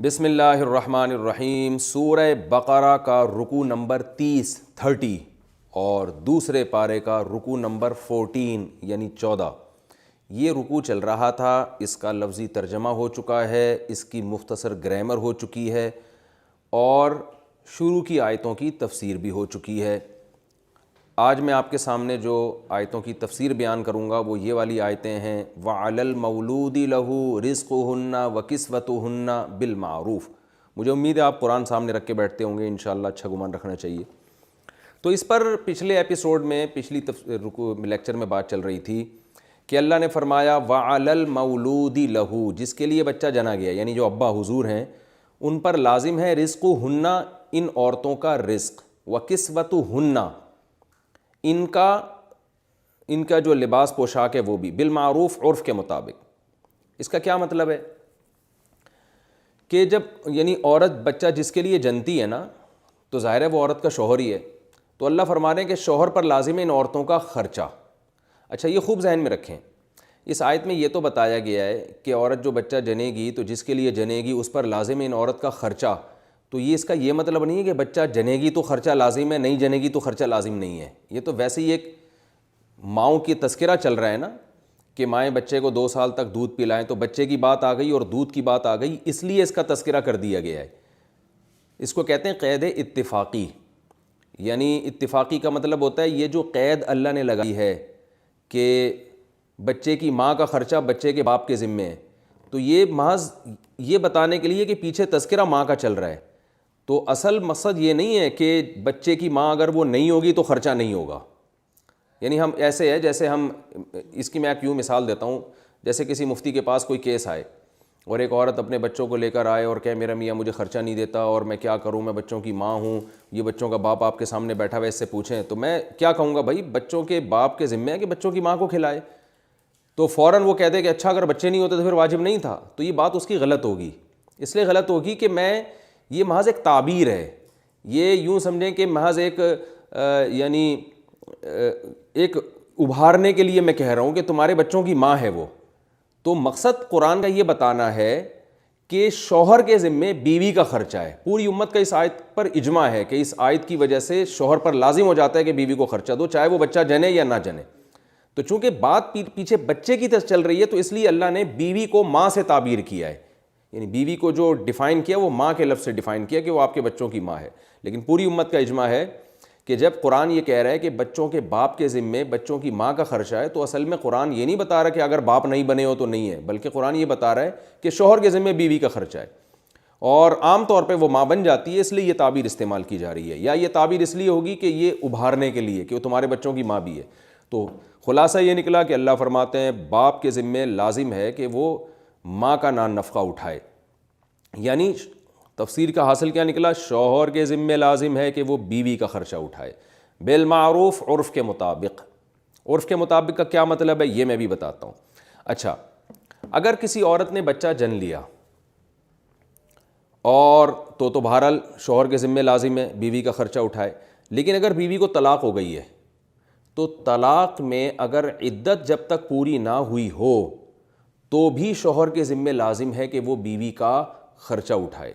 بسم اللہ الرحمن الرحیم۔ سورہ بقرہ کا رکوع نمبر 30 اور دوسرے پارے کا رکوع نمبر 14 یعنی 14 یہ رکوع چل رہا تھا۔ اس کا لفظی ترجمہ ہو چکا ہے، اس کی مختصر گرامر ہو چکی ہے اور شروع کی آیتوں کی تفسیر بھی ہو چکی ہے۔ آج میں آپ کے سامنے جو آیتوں کی تفسیر بیان کروں گا وہ یہ والی آیتیں ہیں۔ وَعَلَى الْمَوْلُودِ لَهُ رِزْقُهُنَّ وَكِسْوَتُهُنَّ بِالْمَعْرُوفِ۔ مجھے امید ہے آپ قرآن سامنے رکھ کے بیٹھتے ہوں گے، انشاءاللہ اچھا گمان رکھنا چاہیے۔ تو اس پر پچھلے ایپیسوڈ میں لیکچر میں بات چل رہی تھی کہ اللہ نے فرمایا وَعَلَى الْمَوْلُودِ لَهُ، جس کے لیے بچہ جنا گیا یعنی جو ابا حضور ہیں ان پر لازم ہے رزقُهُنَّ، ان عورتوں کا رزق، وَكِسْوَتُهُنَّ، ان کا جو لباس پوشاک ہے وہ بھی، بالمعروف، عرف کے مطابق۔ اس کا کیا مطلب ہے کہ جب یعنی عورت بچہ جس کے لیے جنتی ہے نا تو ظاہر ہے وہ عورت کا شوہر ہی ہے، تو اللہ فرما رہے ہیں کہ شوہر پر لازم ہے ان عورتوں کا خرچہ۔ اچھا یہ خوب ذہن میں رکھیں، اس آیت میں یہ تو بتایا گیا ہے کہ عورت جو بچہ جنے گی تو جس کے لیے جنے گی اس پر لازم ہے ان عورت کا خرچہ، تو یہ اس کا یہ مطلب نہیں ہے کہ بچہ جنے گی تو خرچہ لازم ہے، نہیں جنے گی تو خرچہ لازم نہیں ہے۔ یہ تو ویسے ہی ایک ماؤں کی تذکرہ چل رہا ہے نا کہ مائیں بچے کو 2 سال تک دودھ پلائیں، تو بچے کی بات آ گئی اور دودھ کی بات آ گئی، اس لیے اس کا تذکرہ کر دیا گیا ہے۔ اس کو کہتے ہیں قید اتفاقی، یعنی اتفاقی کا مطلب ہوتا ہے یہ جو قید اللہ نے لگائی ہے کہ بچے کی ماں کا خرچہ بچے کے باپ کے ذمے ہے، تو یہ محض یہ بتانے کے لیے کہ پیچھے تذکرہ ماں کا چل رہا ہے، تو اصل مقصد یہ نہیں ہے کہ بچے کی ماں اگر وہ نہیں ہوگی تو خرچہ نہیں ہوگا۔ یعنی ہم ایسے ہے جیسے ہم اس کی میں ایک یوں مثال دیتا ہوں، جیسے کسی مفتی کے پاس کوئی کیس آئے اور ایک عورت اپنے بچوں کو لے کر آئے اور کہے میرا میاں مجھے خرچہ نہیں دیتا اور میں کیا کروں، میں بچوں کی ماں ہوں، یہ بچوں کا باپ آپ کے سامنے بیٹھا ہوا ہے، اس سے پوچھیں، تو میں کیا کہوں گا؟ بھائی بچوں کے باپ کے ذمہ ہے کہ بچوں کی ماں کو کھلائے، تو فوراً وہ کہتے کہ اچھا اگر بچے نہیں ہوتے تو پھر واجب نہیں تھا، تو یہ بات اس کی غلط ہوگی۔ اس لیے غلط ہوگی کہ یہ محض ایک تعبیر ہے، یہ یوں سمجھیں کہ محض یعنی ایک ابھارنے کے لیے میں کہہ رہا ہوں کہ تمہارے بچوں کی ماں ہے وہ، تو مقصد قرآن کا یہ بتانا ہے کہ شوہر کے ذمے بیوی کا خرچہ ہے۔ پوری امت کا اس آیت پر اجماع ہے کہ اس آیت کی وجہ سے شوہر پر لازم ہو جاتا ہے کہ بیوی کو خرچہ دو، چاہے وہ بچہ جنے یا نہ جنے۔ تو چونکہ بات پیچھے بچے کی طرف چل رہی ہے تو اس لیے اللہ نے بیوی کو ماں سے تعبیر کیا ہے، یعنی بیوی کو جو ڈیفائن کیا وہ ماں کے لفظ سے ڈیفائن کیا کہ وہ آپ کے بچوں کی ماں ہے۔ لیکن پوری امت کا اجماع ہے کہ جب قرآن یہ کہہ رہا ہے کہ بچوں کے باپ کے ذمے بچوں کی ماں کا خرچہ ہے، تو اصل میں قرآن یہ نہیں بتا رہا کہ اگر باپ نہیں بنے ہو تو نہیں ہے، بلکہ قرآن یہ بتا رہا ہے کہ شوہر کے ذمے بیوی کا خرچہ ہے، اور عام طور پہ وہ ماں بن جاتی ہے، اس لیے یہ تعبیر استعمال کی جا رہی ہے، یا یہ تعبیر اس لیے ہوگی کہ یہ ابھارنے کے لیے کہ وہ تمہارے بچوں کی ماں بھی ہے۔ تو خلاصہ یہ نکلا کہ اللہ فرماتے ہیں باپ کے ذمے لازم ہے کہ وہ ماں کا نان نفقہ اٹھائے، یعنی تفسیر کا حاصل کیا نکلا؟ شوہر کے ذمے لازم ہے کہ وہ بیوی کا خرچہ اٹھائے، بالمعروف، عرف کے مطابق۔ عرف کے مطابق کا کیا مطلب ہے یہ میں بھی بتاتا ہوں۔ اچھا اگر کسی عورت نے بچہ جن لیا اور تو بہرحال شوہر کے ذمے لازم ہے بیوی کا خرچہ اٹھائے، لیکن اگر بیوی کو طلاق ہو گئی ہے تو طلاق میں اگر عدت جب تک پوری نہ ہوئی ہو تو بھی شوہر کے ذمے لازم ہے کہ وہ بیوی کا خرچہ اٹھائے،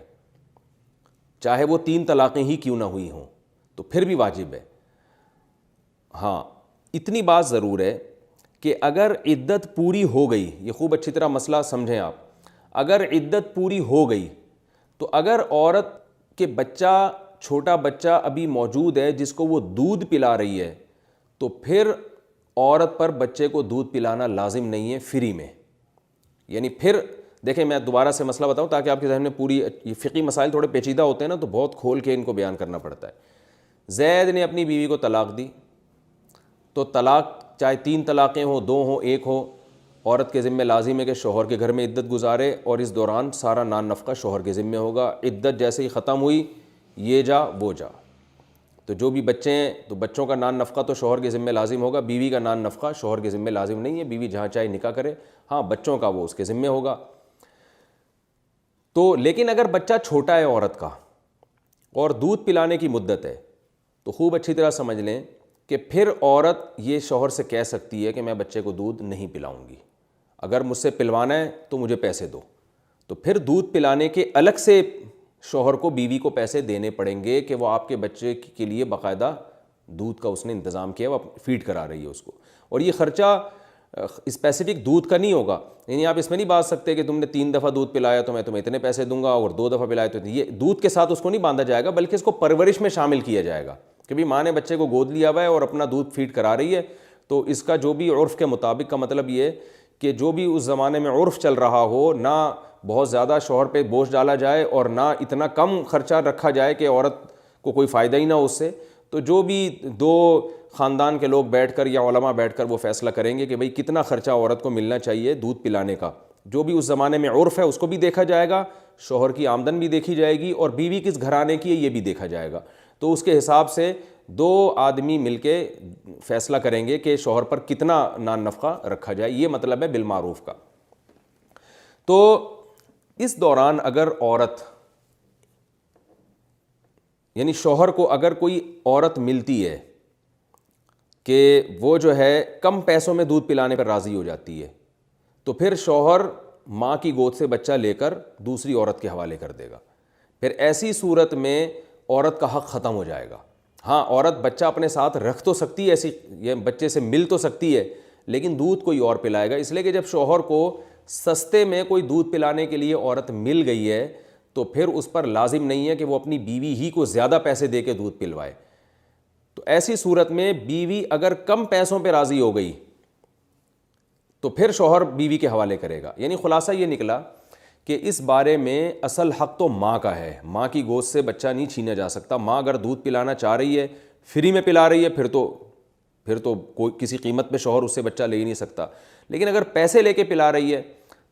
چاہے وہ 3 طلاقیں ہی کیوں نہ ہوئی ہوں، تو پھر بھی واجب ہے۔ ہاں اتنی بات ضرور ہے کہ اگر عدت پوری ہو گئی، یہ خوب اچھی طرح مسئلہ سمجھیں آپ، اگر عدت پوری ہو گئی تو اگر عورت کے بچہ، چھوٹا بچہ ابھی موجود ہے جس کو وہ دودھ پلا رہی ہے، تو پھر عورت پر بچے کو دودھ پلانا لازم نہیں ہے فری میں۔ یعنی پھر دیکھیں میں دوبارہ سے مسئلہ بتاؤں تاکہ آپ کے ذہن میں پوری، یہ فقہی مسائل تھوڑے پیچیدہ ہوتے ہیں نا تو بہت کھول کے ان کو بیان کرنا پڑتا ہے۔ زید نے اپنی بیوی کو طلاق دی، تو طلاق چاہے 3 طلاقیں ہوں، 2 ہوں، 1 ہو، عورت کے ذمہ لازم ہے کہ شوہر کے گھر میں عدت گزارے، اور اس دوران سارا نان نفقہ شوہر کے ذمہ ہوگا۔ عدت جیسے ہی ختم ہوئی، یہ جا وہ جا، تو جو بھی بچے ہیں تو بچوں کا نان نفقہ تو شوہر کے ذمہ لازم ہوگا، بیوی کا نان نفقہ شوہر کے ذمہ لازم نہیں ہے، بیوی جہاں چاہے نکاح کرے، ہاں بچوں کا وہ اس کے ذمہ ہوگا۔ تو لیکن اگر بچہ چھوٹا ہے عورت کا اور دودھ پلانے کی مدت ہے تو خوب اچھی طرح سمجھ لیں کہ پھر عورت یہ شوہر سے کہہ سکتی ہے کہ میں بچے کو دودھ نہیں پلاؤں گی، اگر مجھ سے پلوانا ہے تو مجھے پیسے دو۔ تو پھر دودھ پلانے کے الگ سے شوہر کو بیوی کو پیسے دینے پڑیں گے کہ وہ آپ کے بچے کے لیے باقاعدہ دودھ کا اس نے انتظام کیا، وہ فیڈ کرا رہی ہے اس کو. اور یہ خرچہ اسپیسیفک دودھ کا نہیں ہوگا، یعنی آپ اس میں نہیں باندھ سکتے کہ تم نے 3 دفعہ دودھ پلایا تو میں تمہیں اتنے پیسے دوں گا، اور 2 دفعہ پلایا تو یہ دودھ کے ساتھ اس کو نہیں باندھا جائے گا، بلکہ اس کو پرورش میں شامل کیا جائے گا کہ بھی ماں نے بچے کو گود لیا ہوا ہے اور اپنا دودھ فیڈ کرا رہی ہے. تو اس کا جو بھی عرف کے مطابق کا مطلب یہ کہ جو بھی اس زمانے میں عرف چل رہا ہو، نہ بہت زیادہ شوہر پہ بوجھ ڈالا جائے اور نہ اتنا کم خرچہ رکھا جائے کہ عورت کو کوئی فائدہ ہی نہ ہو اس سے. تو جو بھی 2 خاندان کے لوگ بیٹھ کر یا علماء بیٹھ کر وہ فیصلہ کریں گے کہ بھئی کتنا خرچہ عورت کو ملنا چاہیے دودھ پلانے کا، جو بھی اس زمانے میں عرف ہے اس کو بھی دیکھا جائے گا، شوہر کی آمدن بھی دیکھی جائے گی، اور بیوی کس گھرانے کی ہے یہ بھی دیکھا جائے گا. تو اس کے حساب سے 2 آدمی مل کے فیصلہ کریں گے کہ شوہر پر کتنا نان نفقہ رکھا جائے. یہ مطلب ہے بالمعروف کا. تو اس دوران اگر عورت یعنی شوہر کو اگر کوئی عورت ملتی ہے کہ وہ جو ہے کم پیسوں میں دودھ پلانے پر راضی ہو جاتی ہے، تو پھر شوہر ماں کی گود سے بچہ لے کر دوسری عورت کے حوالے کر دے گا. پھر ایسی صورت میں عورت کا حق ختم ہو جائے گا. ہاں عورت بچہ اپنے ساتھ رکھ تو سکتی ہے، ایسی یہ بچے سے مل تو سکتی ہے، لیکن دودھ کوئی اور پلائے گا. اس لیے کہ جب شوہر کو سستے میں کوئی دودھ پلانے کے لیے عورت مل گئی ہے تو پھر اس پر لازم نہیں ہے کہ وہ اپنی بیوی ہی کو زیادہ پیسے دے کے دودھ پلوائے. تو ایسی صورت میں بیوی اگر کم پیسوں پہ راضی ہو گئی تو پھر شوہر بیوی کے حوالے کرے گا. یعنی خلاصہ یہ نکلا کہ اس بارے میں اصل حق تو ماں کا ہے، ماں کی گود سے بچہ نہیں چھینا جا سکتا. ماں اگر دودھ پلانا چاہ رہی ہے، فری میں پلا رہی ہے، پھر تو کوئی کسی قیمت پہ شوہر اس سے بچہ لے ہی نہیں سکتا. لیکن اگر پیسے لے کے پلا رہی ہے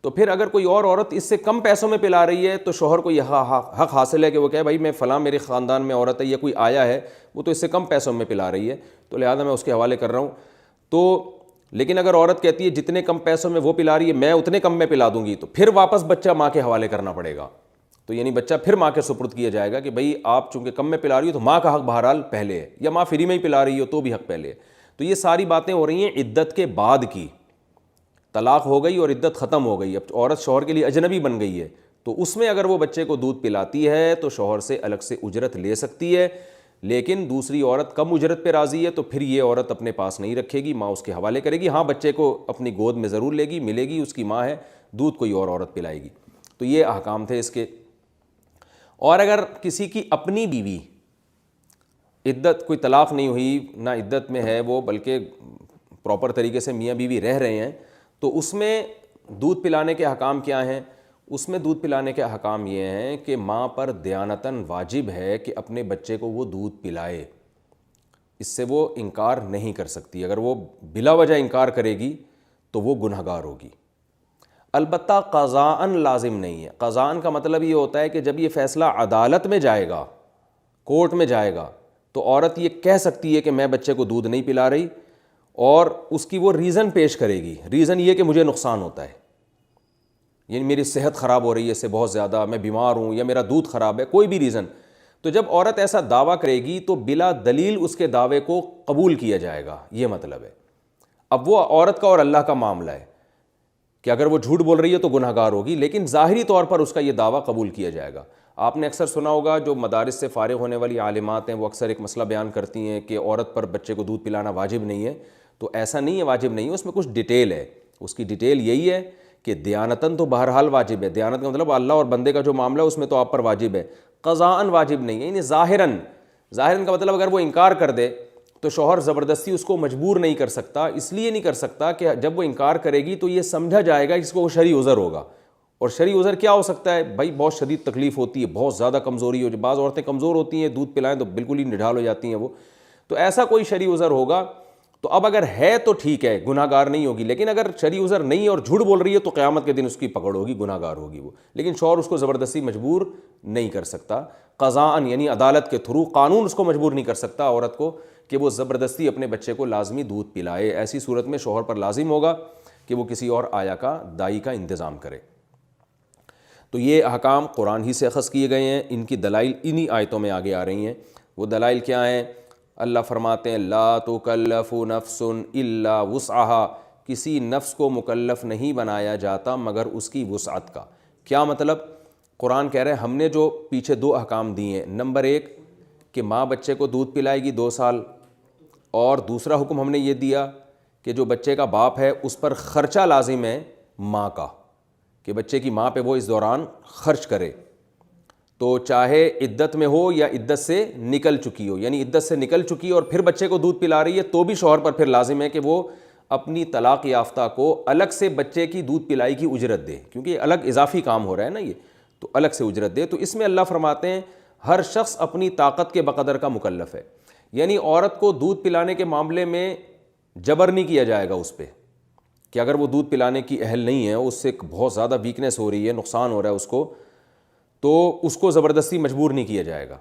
تو پھر اگر کوئی اور عورت اس سے کم پیسوں میں پلا رہی ہے تو شوہر کو یہ حق حاصل ہے کہ وہ کہے بھائی میں فلاں میرے خاندان میں عورت ہے یا کوئی آیا ہے وہ تو اس سے کم پیسوں میں پلا رہی ہے تو لہٰذا میں اس کے حوالے کر رہا ہوں. تو لیکن اگر عورت کہتی ہے جتنے کم پیسوں میں وہ پلا رہی ہے میں اتنے کم میں پلا دوں گی، تو پھر واپس بچہ ماں کے حوالے کرنا پڑے گا. تو یعنی بچہ پھر ماں کے سپرد کیا جائے گا کہ بھئی آپ چونکہ کم میں پلا رہی ہو تو ماں کا حق بہرحال پہلے ہے، یا ماں فری میں ہی پلا رہی ہو تو بھی حق پہلے ہے. تو یہ ساری باتیں ہو رہی ہیں عدت کے بعد کی. طلاق ہو گئی اور عدت ختم ہو گئی، اب عورت شوہر کے لیے اجنبی بن گئی ہے، تو اس میں اگر وہ بچے کو دودھ پلاتی ہے تو شوہر سے الگ سے اجرت لے سکتی ہے. لیکن دوسری عورت کم اجرت پہ راضی ہے تو پھر یہ عورت اپنے پاس نہیں رکھے گی، ماں اس کے حوالے کرے گی. ہاں بچے کو اپنی گود میں ضرور لے گی، ملے گی، اس کی ماں ہے، دودھ کوئی اور عورت پلائے گی. تو یہ احکام تھے اس کے. اور اگر کسی کی اپنی بیوی عدت کوئی طلاق نہیں ہوئی، نہ عدت میں ہے وہ بلکہ پراپر طریقے سے میاں بیوی رہ رہے ہیں، تو اس میں دودھ پلانے کے احکام کیا ہیں؟ اس میں دودھ پلانے کے احکام یہ ہیں کہ ماں پر دیانتاً واجب ہے کہ اپنے بچے کو وہ دودھ پلائے. اس سے وہ انکار نہیں کر سکتی. اگر وہ بلا وجہ انکار کرے گی تو وہ گنہگار ہوگی. البتہ قضاءً لازم نہیں ہے. قضاءً کا مطلب یہ ہوتا ہے کہ جب یہ فیصلہ عدالت میں جائے گا، کورٹ میں جائے گا، تو عورت یہ کہہ سکتی ہے کہ میں بچے کو دودھ نہیں پلا رہی، اور اس کی وہ ریزن پیش کرے گی. ریزن یہ کہ مجھے نقصان ہوتا ہے، یعنی میری صحت خراب ہو رہی ہے اس سے بہت زیادہ، میں بیمار ہوں، یا میرا دودھ خراب ہے، کوئی بھی ریزن. تو جب عورت ایسا دعویٰ کرے گی تو بلا دلیل اس کے دعوے کو قبول کیا جائے گا. یہ مطلب ہے. اب وہ عورت کا اور اللہ کا معاملہ ہے کہ اگر وہ جھوٹ بول رہی ہے تو گنہگار ہوگی، لیکن ظاہری طور پر اس کا یہ دعویٰ قبول کیا جائے گا. آپ نے اکثر سنا ہوگا جو مدارس سے فارغ ہونے والی عالمات ہیں وہ اکثر ایک مسئلہ بیان کرتی ہیں کہ عورت پر بچے کو دودھ پلانا واجب نہیں ہے. تو ایسا نہیں ہے، واجب نہیں ہے، اس میں کچھ ڈیٹیل ہے. اس کی ڈیٹیل یہی ہے کہ دیانتاً تو بہرحال واجب ہے. دیانت کا مطلب اللہ اور بندے کا جو معاملہ ہے اس میں تو آپ پر واجب ہے. قضاءً واجب نہیں ہے، یعنی ظاہراً کا مطلب اگر وہ انکار کر دے تو شوہر زبردستی اس کو مجبور نہیں کر سکتا. اس لیے نہیں کر سکتا کہ جب وہ انکار کرے گی تو یہ سمجھا جائے گا کہ اس کو شرعی عذر ہوگا. اور شرعی عذر کیا ہو سکتا ہے؟ بھائی بہت شدید تکلیف ہوتی ہے، بہت زیادہ کمزوری ہو، بعض عورتیں کمزور ہوتی ہیں، دودھ پلائیں تو بالکل ہی نڈھال ہو جاتی ہیں وہ. تو ایسا کوئی شرعی عذر ہوگا تو اب اگر ہے تو ٹھیک ہے، گناہ گار نہیں ہوگی. لیکن اگر شرعی عذر نہیں ہے اور جھوٹ بول رہی ہے تو قیامت کے دن اس کی پکڑ ہوگی، گناہ گار ہوگی وہ. لیکن شوہر اس کو زبردستی مجبور نہیں کر سکتا. قضاءً یعنی عدالت کے تھرو، قانون اس کو مجبور نہیں کر سکتا عورت کو کہ وہ زبردستی اپنے بچے کو لازمی دودھ پلائے. ایسی صورت میں شوہر پر لازم ہوگا کہ وہ کسی اور آیا کا، دائی کا انتظام کرے. تو یہ احکام قرآن ہی سے اخذ کیے گئے ہیں. ان کی دلائل انہی آیتوں میں آگے آ رہی ہیں. وہ دلائل کیا ہیں؟ اللہ فرماتے ہیں لا تکلف نفس الا وسعها، کسی نفس کو مکلف نہیں بنایا جاتا مگر اس کی وسعت کا. کیا مطلب؟ قرآن کہہ رہے ہیں ہم نے جو پیچھے 2 احکام دیے ہیں، نمبر 1 کہ ماں بچے کو دودھ پلائے گی 2 سال، اور دوسرا حکم ہم نے یہ دیا کہ جو بچے کا باپ ہے اس پر خرچہ لازم ہے ماں کا، کہ بچے کی ماں پہ وہ اس دوران خرچ کرے، تو چاہے عدت میں ہو یا عدت سے نکل چکی ہو، یعنی عدت سے نکل چکی اور پھر بچے کو دودھ پلا رہی ہے تو بھی شوہر پر پھر لازم ہے کہ وہ اپنی طلاق یافتہ کو الگ سے بچے کی دودھ پلائی کی اجرت دے، کیونکہ الگ اضافی کام ہو رہا ہے نا یہ، تو الگ سے اجرت دے۔ تو اس میں اللہ فرماتے ہیں ہر شخص اپنی طاقت کے بقدر کا مکلف ہے، یعنی عورت کو دودھ پلانے کے معاملے میں جبر نہیں کیا جائے گا اس پہ کہ اگر وہ دودھ پلانے کی اہل نہیں ہے، اس سے بہت زیادہ ویکنیس ہو رہی ہے، نقصان ہو رہا ہے اس کو، تو اس کو زبردستی مجبور نہیں کیا جائے گا۔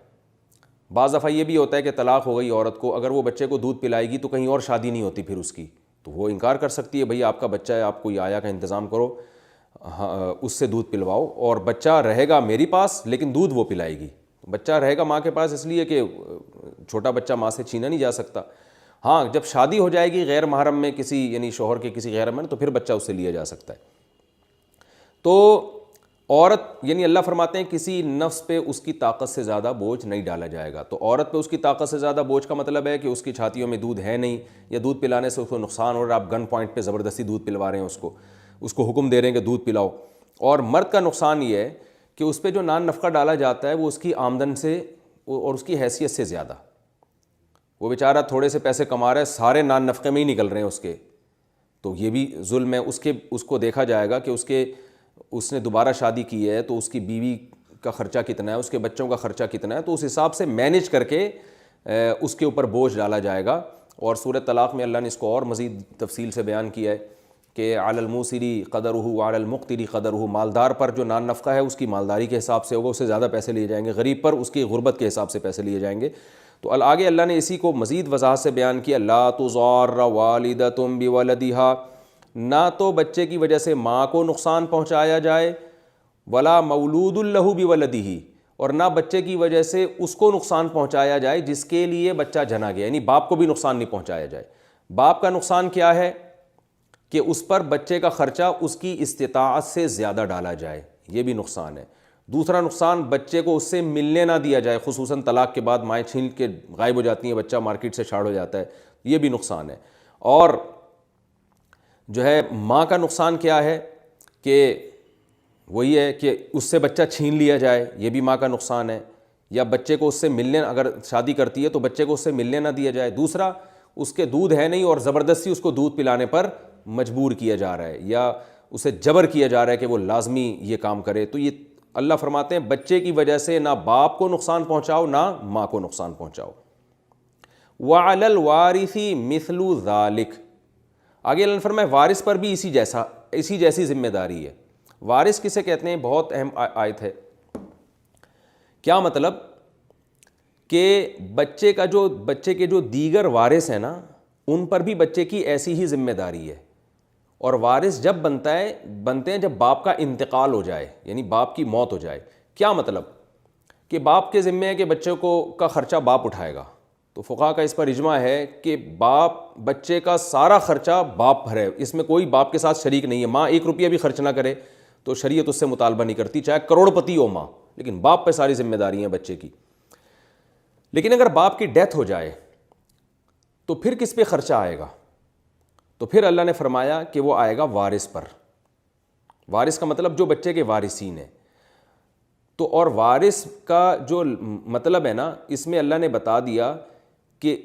بعض دفعہ یہ بھی ہوتا ہے کہ طلاق ہو گئی عورت کو، اگر وہ بچے کو دودھ پلائے گی تو کہیں اور شادی نہیں ہوتی پھر اس کی، تو وہ انکار کر سکتی ہے، بھئی آپ کا بچہ ہے، آپ کوئی آیا کا انتظام کرو، اس سے دودھ پلواؤ، اور بچہ رہے گا میری پاس لیکن دودھ وہ پلائے گی۔ بچہ رہے گا ماں کے پاس اس لیے کہ چھوٹا بچہ ماں سے چھینا نہیں جا سکتا۔ ہاں جب شادی ہو جائے گی غیر محرم میں کسی، یعنی شوہر کے کسی غیر محرم، تو پھر بچہ اس سے لیا جا سکتا ہے۔ تو عورت، یعنی اللہ فرماتے ہیں کسی نفس پہ اس کی طاقت سے زیادہ بوجھ نہیں ڈالا جائے گا۔ تو عورت پہ اس کی طاقت سے زیادہ بوجھ کا مطلب ہے کہ اس کی چھاتیوں میں دودھ ہے نہیں، یا دودھ پلانے سے اس کو نقصان ہو رہا ہے، آپ گن پوائنٹ پہ زبردستی دودھ پلوا رہے ہیں اس کو حکم دے رہے ہیں کہ دودھ پلاؤ۔ اور مرد کا نقصان یہ ہے کہ اس پہ جو نان نفقہ ڈالا جاتا ہے وہ اس کی آمدن سے اور اس کی حیثیت سے زیادہ، وہ بیچارہ تھوڑے سے پیسے کما رہا ہے، سارے نان نفقے میں ہی نکل رہے ہیں اس کے، تو یہ بھی ظلم ہے۔ اس کو دیکھا جائے گا کہ اس نے دوبارہ شادی کی ہے تو اس کی بیوی کا خرچہ کتنا ہے، اس کے بچوں کا خرچہ کتنا ہے، تو اس حساب سے مینیج کر کے اس کے اوپر بوجھ ڈالا جائے گا۔ اور سورہ طلاق میں اللہ نے اس کو اور مزید تفصیل سے بیان کیا ہے کہ علی الموسری قدرہ وعلی المقتر قدرہ، مالدار پر جو نان نفقہ ہے اس کی مالداری کے حساب سے ہوگا، اس سے زیادہ پیسے لیے جائیں گے، غریب پر اس کی غربت کے حساب سے پیسے لیے جائیں گے۔ تو آگے اللہ نے اسی کو مزید وضاحت سے بیان کیا، لا تضار والدۃ بولدہا، نہ تو بچے کی وجہ سے ماں کو نقصان پہنچایا جائے، ولا مولود لہ بولدہ، اور نہ بچے کی وجہ سے اس کو نقصان پہنچایا جائے جس کے لیے بچہ جنا گیا، یعنی باپ کو بھی نقصان نہیں پہنچایا جائے۔ باپ کا نقصان کیا ہے کہ اس پر بچے کا خرچہ اس کی استطاعت سے زیادہ ڈالا جائے، یہ بھی نقصان ہے۔ دوسرا نقصان، بچے کو اس سے ملنے نہ دیا جائے، خصوصاً طلاق کے بعد مائیں چھین کے غائب ہو جاتی ہیں، بچہ مارکیٹ سے شاڑ ہو جاتا ہے، یہ بھی نقصان ہے۔ اور جو ہے ماں کا نقصان کیا ہے کہ وہی ہے کہ اس سے بچہ چھین لیا جائے، یہ بھی ماں کا نقصان ہے، یا بچے کو اس سے ملنے، اگر شادی کرتی ہے تو بچے کو اس سے ملنے نہ دیا جائے۔ دوسرا، اس کے دودھ ہے نہیں اور زبردستی اس کو دودھ پلانے پر مجبور کیا جا رہا ہے، یا اسے جبر کیا جا رہا ہے کہ وہ لازمی یہ کام کرے، تو یہ اللہ فرماتے ہیں بچے کی وجہ سے نہ باپ کو نقصان پہنچاؤ نہ ماں کو نقصان پہنچاؤ۔ وعلی الوارث مثل ذلک، آگے اللہ نے فرمایا وارث پر بھی اسی جیسی ذمہ داری ہے۔ وارث کسے کہتے ہیں؟ بہت اہم آیت ہے۔ کیا مطلب کہ بچے کے جو دیگر وارث ہیں نا، ان پر بھی بچے کی ایسی ہی ذمہ داری ہے۔ اور وارث جب بنتے ہیں جب باپ کا انتقال ہو جائے، یعنی باپ کی موت ہو جائے۔ کیا مطلب کہ باپ کے ذمہ ہے کہ بچوں کا خرچہ باپ اٹھائے گا، تو فقہا کا اس پر اجماع ہے کہ بچے کا سارا خرچہ باپ بھرے، اس میں کوئی باپ کے ساتھ شریک نہیں ہے۔ ماں 1 روپیہ بھی خرچ نہ کرے تو شریعت اس سے مطالبہ نہیں کرتی، چاہے کروڑ پتی ہو ماں، لیکن باپ پہ ساری ذمہ داری ہیں بچے کی۔ لیکن اگر باپ کی ڈیتھ ہو جائے تو پھر کس پہ خرچہ آئے گا؟ تو پھر اللہ نے فرمایا کہ وہ آئے گا وارث پر۔ وارث کا مطلب جو بچے کے وارثین ہیں۔ تو اور وارث کا جو مطلب ہے نا، اس میں اللہ نے بتا دیا کہ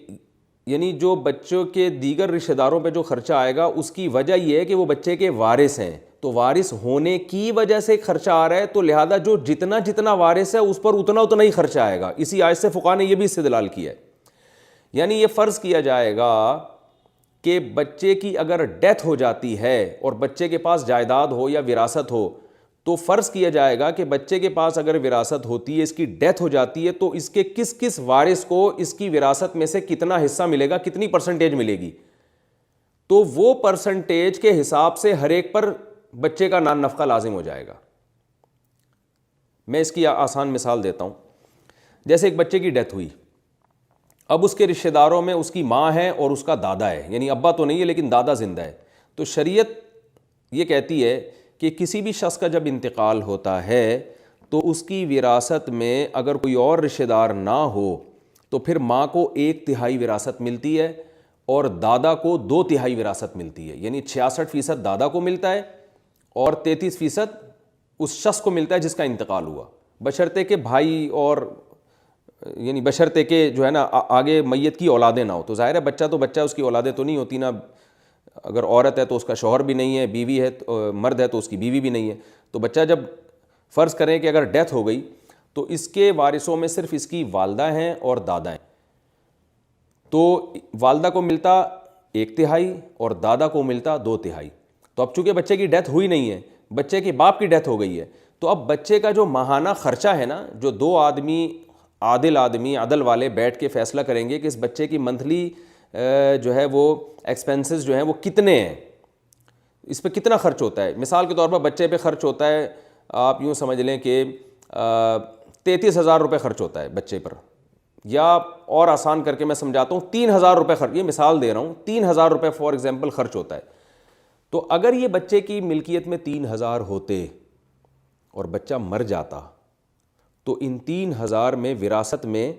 یعنی جو بچوں کے دیگر رشتہ داروں پہ جو خرچہ آئے گا اس کی وجہ یہ ہے کہ وہ بچے کے وارث ہیں، تو وارث ہونے کی وجہ سے خرچہ آ رہا ہے، تو لہذا جو جتنا وارث ہے اس پر اتنا ہی خرچہ آئے گا۔ اسی آیت سے فقہا نے یہ بھی استدلال کیا ہے، یعنی یہ فرض کیا جائے گا کہ بچے کی اگر ڈیتھ ہو جاتی ہے اور بچے کے پاس جائیداد ہو یا وراثت ہو، تو فرض کیا جائے گا کہ بچے کے پاس اگر وراثت ہوتی ہے، اس کی ڈیتھ ہو جاتی ہے، تو اس کے کس وارث کو اس کی وراثت میں سے کتنا حصہ ملے گا، کتنی پرسنٹیج ملے گی، تو وہ پرسنٹیج کے حساب سے ہر ایک پر بچے کا نان نفقہ لازم ہو جائے گا۔ میں اس کی آسان مثال دیتا ہوں۔ جیسے ایک بچے کی ڈیتھ ہوئی، اب اس کے رشتہ داروں میں اس کی ماں ہے اور اس کا دادا ہے، یعنی ابا تو نہیں ہے لیکن دادا زندہ ہے، تو شریعت یہ کہتی ہے کہ کسی بھی شخص کا جب انتقال ہوتا ہے تو اس کی وراثت میں اگر کوئی اور رشتہ دار نہ ہو تو پھر ماں کو 1/3 وراثت ملتی ہے اور دادا کو 2/3 وراثت ملتی ہے، یعنی 66% دادا کو ملتا ہے اور 33% اس شخص کو ملتا ہے جس کا انتقال ہوا، بشرطے کہ بھائی اور یعنی بشرطے کہ جو ہے نا آگے میت کی اولادیں نہ ہو۔ تو ظاہر ہے بچہ تو بچہ، اس کی اولادیں تو نہیں ہوتی نا، اگر عورت ہے تو اس کا شوہر بھی نہیں ہے، بیوی ہے مرد ہے تو اس کی بیوی بھی نہیں ہے۔ تو بچہ جب فرض کریں کہ اگر ڈیتھ ہو گئی تو اس کے وارثوں میں صرف اس کی والدہ ہیں اور دادا ہیں، تو والدہ کو ملتا 1/3 اور دادا کو ملتا 2/3۔ تو اب چونکہ بچے کی ڈیتھ ہوئی نہیں ہے، بچے کے باپ کی ڈیتھ ہو گئی ہے، تو اب بچے کا جو ماہانہ خرچہ ہے نا، جو دو عادل عدل والے بیٹھ کے فیصلہ کریں گے کہ اس بچے کی منتھلی جو ہے وہ ایکسپنسز جو ہیں وہ کتنے ہیں، اس پہ کتنا خرچ ہوتا ہے۔ مثال کے طور پر بچے پہ خرچ ہوتا ہے، آپ یوں سمجھ لیں کہ 33,000 روپے خرچ ہوتا ہے بچے پر، یا اور آسان کر کے میں سمجھاتا ہوں 3,000 روپے خرچ، یہ مثال دے رہا ہوں، 3,000 روپے فار ایگزامپل خرچ ہوتا ہے۔ تو اگر یہ بچے کی ملکیت میں 3,000 ہوتے اور بچہ مر جاتا تو ان 3,000 میں وراثت میں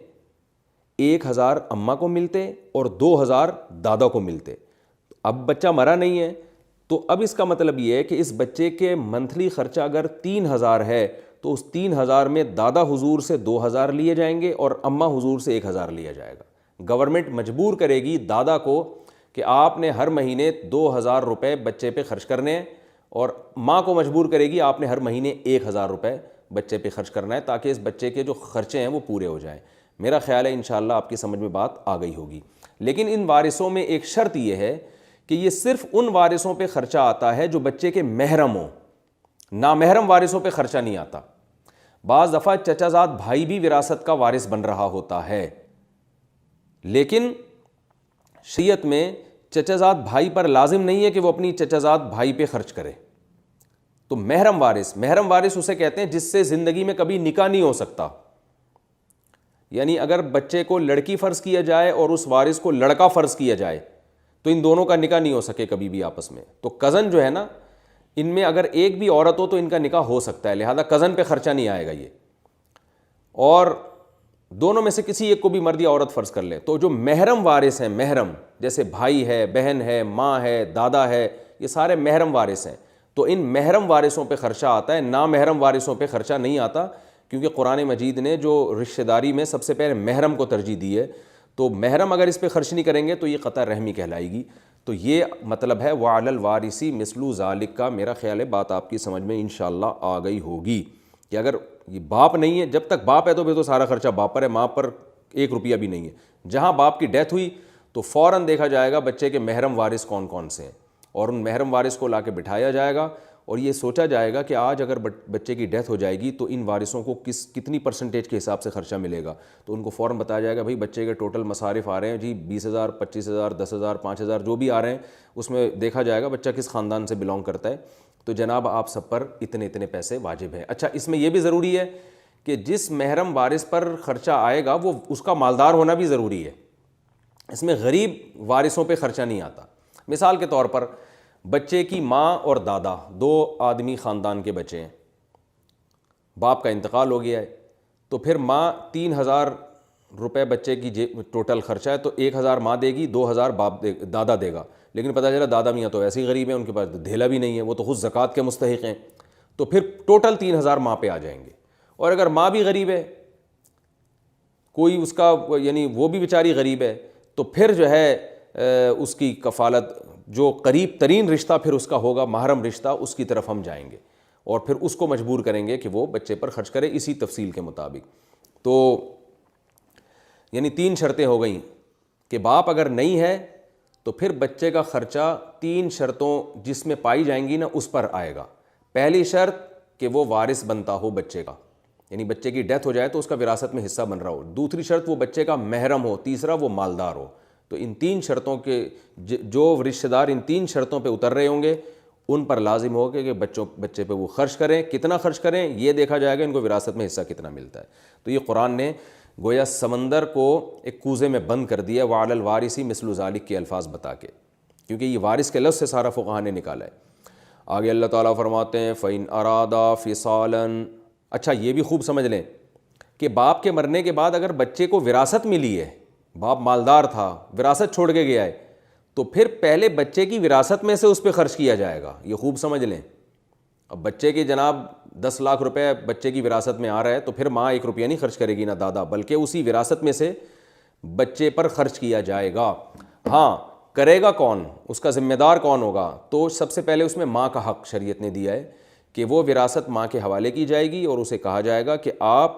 1,000 اماں کو ملتے اور 2,000 دادا کو ملتے۔ اب بچہ مرا نہیں ہے تو اب اس کا مطلب یہ ہے کہ اس بچے کے منتھلی خرچہ اگر 3,000 ہے تو اس 3,000 میں دادا حضور سے 2,000 لیے جائیں گے اور اماں حضور سے 1,000 لیا جائے گا۔ گورنمنٹ مجبور کرے گی دادا کو کہ آپ نے ہر مہینے 2,000 روپے بچے پہ خرچ کرنے ہیں، اور ماں کو مجبور کرے گی آپ نے ہر مہینے 1,000 روپے بچے پہ خرچ کرنا ہے، تاکہ اس بچے کے جو خرچے ہیں وہ پورے ہو جائیں۔ میرا خیال ہے انشاءاللہ آپ کی سمجھ میں بات آ گئی ہوگی۔ لیکن ان وارثوں میں ایک شرط یہ ہے کہ یہ صرف ان وارثوں پہ خرچہ آتا ہے جو بچے کے محرم ہوں، نامحرم وارثوں پہ خرچہ نہیں آتا۔ بعض دفعہ چچا زاد بھائی بھی وراثت کا وارث بن رہا ہوتا ہے، لیکن شریعت میں چچا زاد بھائی پر لازم نہیں ہے کہ وہ اپنی چچا زاد بھائی پہ خرچ کرے۔ تو محرم وارث اسے کہتے ہیں جس سے زندگی میں کبھی نکاح نہیں ہو سکتا، یعنی اگر بچے کو لڑکی فرض کیا جائے اور اس وارث کو لڑکا فرض کیا جائے تو ان دونوں کا نکاح نہیں ہو سکے کبھی بھی آپس میں۔ تو کزن جو ہے نا، ان میں اگر ایک بھی عورت ہو تو ان کا نکاح ہو سکتا ہے، لہذا کزن پہ خرچہ نہیں آئے گا یہ، اور دونوں میں سے کسی ایک کو بھی مرد یا عورت فرض کر لے۔ تو جو محرم وارث ہیں، محرم جیسے بھائی ہے، بہن ہے، ماں ہے، دادا ہے، یہ سارے محرم وارث ہیں، تو ان محرم وارثوں پہ خرچہ آتا ہے، نامحرم وارثوں پہ خرچہ نہیں آتا، کیونکہ قرآن مجید نے جو رشتہ داری میں سب سے پہلے محرم کو ترجیح دی ہے، تو محرم اگر اس پہ خرچ نہیں کریں گے تو یہ قطع رحمی کہلائے گی۔ تو یہ مطلب ہے وَعَلَى الْوَارِثِ مِثْلُ ذَلِكَ کا۔ میرا خیال ہے بات آپ کی سمجھ میں انشاءاللہ آ گئی ہوگی کہ اگر یہ باپ نہیں ہے، جب تک باپ ہے تو پھر تو سارا خرچہ باپ پر ہے، ماں پر 1 روپیہ بھی نہیں ہے۔ جہاں باپ کی ڈیتھ ہوئی تو فوراً دیکھا جائے گا بچے کے محرم وارث کون کون سے ہیں، اور ان محرم وارث کو لا کے بٹھایا جائے گا، اور یہ سوچا جائے گا کہ آج اگر بچے کی ڈیتھ ہو جائے گی تو ان وارثوں کو کتنی پرسنٹیج کے حساب سے خرچہ ملے گا۔ تو ان کو فوراً بتایا جائے گا بھائی بچے کے ٹوٹل مصارف آ رہے ہیں جی 20,000 25,000 10,000 5,000 جو بھی آ رہے ہیں، اس میں دیکھا جائے گا بچہ کس خاندان سے بلانگ کرتا ہے، تو جناب آپ سب پر اتنے پیسے واجب ہیں۔ اچھا، اس میں یہ بھی ضروری ہے کہ جس محرم وارث پر خرچہ آئے گا وہ اس کا مالدار ہونا بھی ضروری ہے، اس میں غریب وارثوں پہ خرچہ نہیں آتا۔ مثال کے طور پر بچے کی ماں اور دادا 2 آدمی خاندان کے بچے ہیں، باپ کا انتقال ہو گیا ہے، تو پھر ماں 3,000 روپے بچے کی ٹوٹل خرچہ ہے، تو 1,000 ماں دے گی، 2,000 دادا دے گا، لیکن پتہ چلا دادا میاں تو ایسے ہی غریب ہیں، ان کے پاس دھیلا بھی نہیں ہے، وہ تو خود زکوٰۃ کے مستحق ہیں، تو پھر ٹوٹل 3,000 ماں پہ آ جائیں گے۔ اور اگر ماں بھی غریب ہے، کوئی اس کا یعنی وہ بھی بیچاری غریب ہے، تو پھر جو ہے اس کی کفالت جو قریب ترین رشتہ پھر اس کا ہوگا محرم رشتہ، اس کی طرف ہم جائیں گے اور پھر اس کو مجبور کریں گے کہ وہ بچے پر خرچ کرے اسی تفصیل کے مطابق۔ تو یعنی 3 شرطیں ہو گئیں کہ باپ اگر نہیں ہے تو پھر بچے کا خرچہ 3 شرطوں جس میں پائی جائیں گی نا اس پر آئے گا۔ پہلی شرط کہ وہ وارث بنتا ہو بچے کا، یعنی بچے کی ڈیتھ ہو جائے تو اس کا وراثت میں حصہ بن رہا ہو۔ دوسری شرط وہ بچے کا محرم ہو۔ تیسرا وہ مالدار ہو۔ تو ان 3 شرطوں کے جو رشتہ دار ان 3 شرطوں پہ اتر رہے ہوں گے ان پر لازم ہوگا کہ بچے پہ وہ خرچ کریں۔ کتنا خرچ کریں یہ دیکھا جائے گا، ان کو وراثت میں حصہ کتنا ملتا ہے۔ تو یہ قرآن نے گویا سمندر کو ایک کوزے میں بند کر دیا وَعَلَى الْوَارِثِ مِثْلُ ذَلِكَ کے الفاظ بتا کے، کیونکہ یہ وارث کے لفظ سے سارا فقہاء نے نکالا ہے۔ آگے اللہ تعالیٰ فرماتے ہیں فَإِنْ أَرَادَا فِصَالًا. اچھا یہ بھی خوب سمجھ لیں کہ باپ کے مرنے کے بعد اگر بچے کو وراثت ملی ہے، باپ مالدار تھا، وراثت چھوڑ کے گیا ہے، تو پھر پہلے بچے کی وراثت میں سے اس پہ خرچ کیا جائے گا. یہ خوب سمجھ لیں. اب بچے کی جناب 10 لاکھ روپے بچے کی وراثت میں آ رہا ہے تو پھر ماں 1 روپیہ نہیں خرچ کرے گی نہ دادا، بلکہ اسی وراثت میں سے بچے پر خرچ کیا جائے گا. ہاں کرے گا کون، اس کا ذمہ دار کون ہوگا؟ تو سب سے پہلے اس میں ماں کا حق شریعت نے دیا ہے کہ وہ وراثت ماں کے حوالے کی جائے گی، اور اسے کہا جائے گا کہ آپ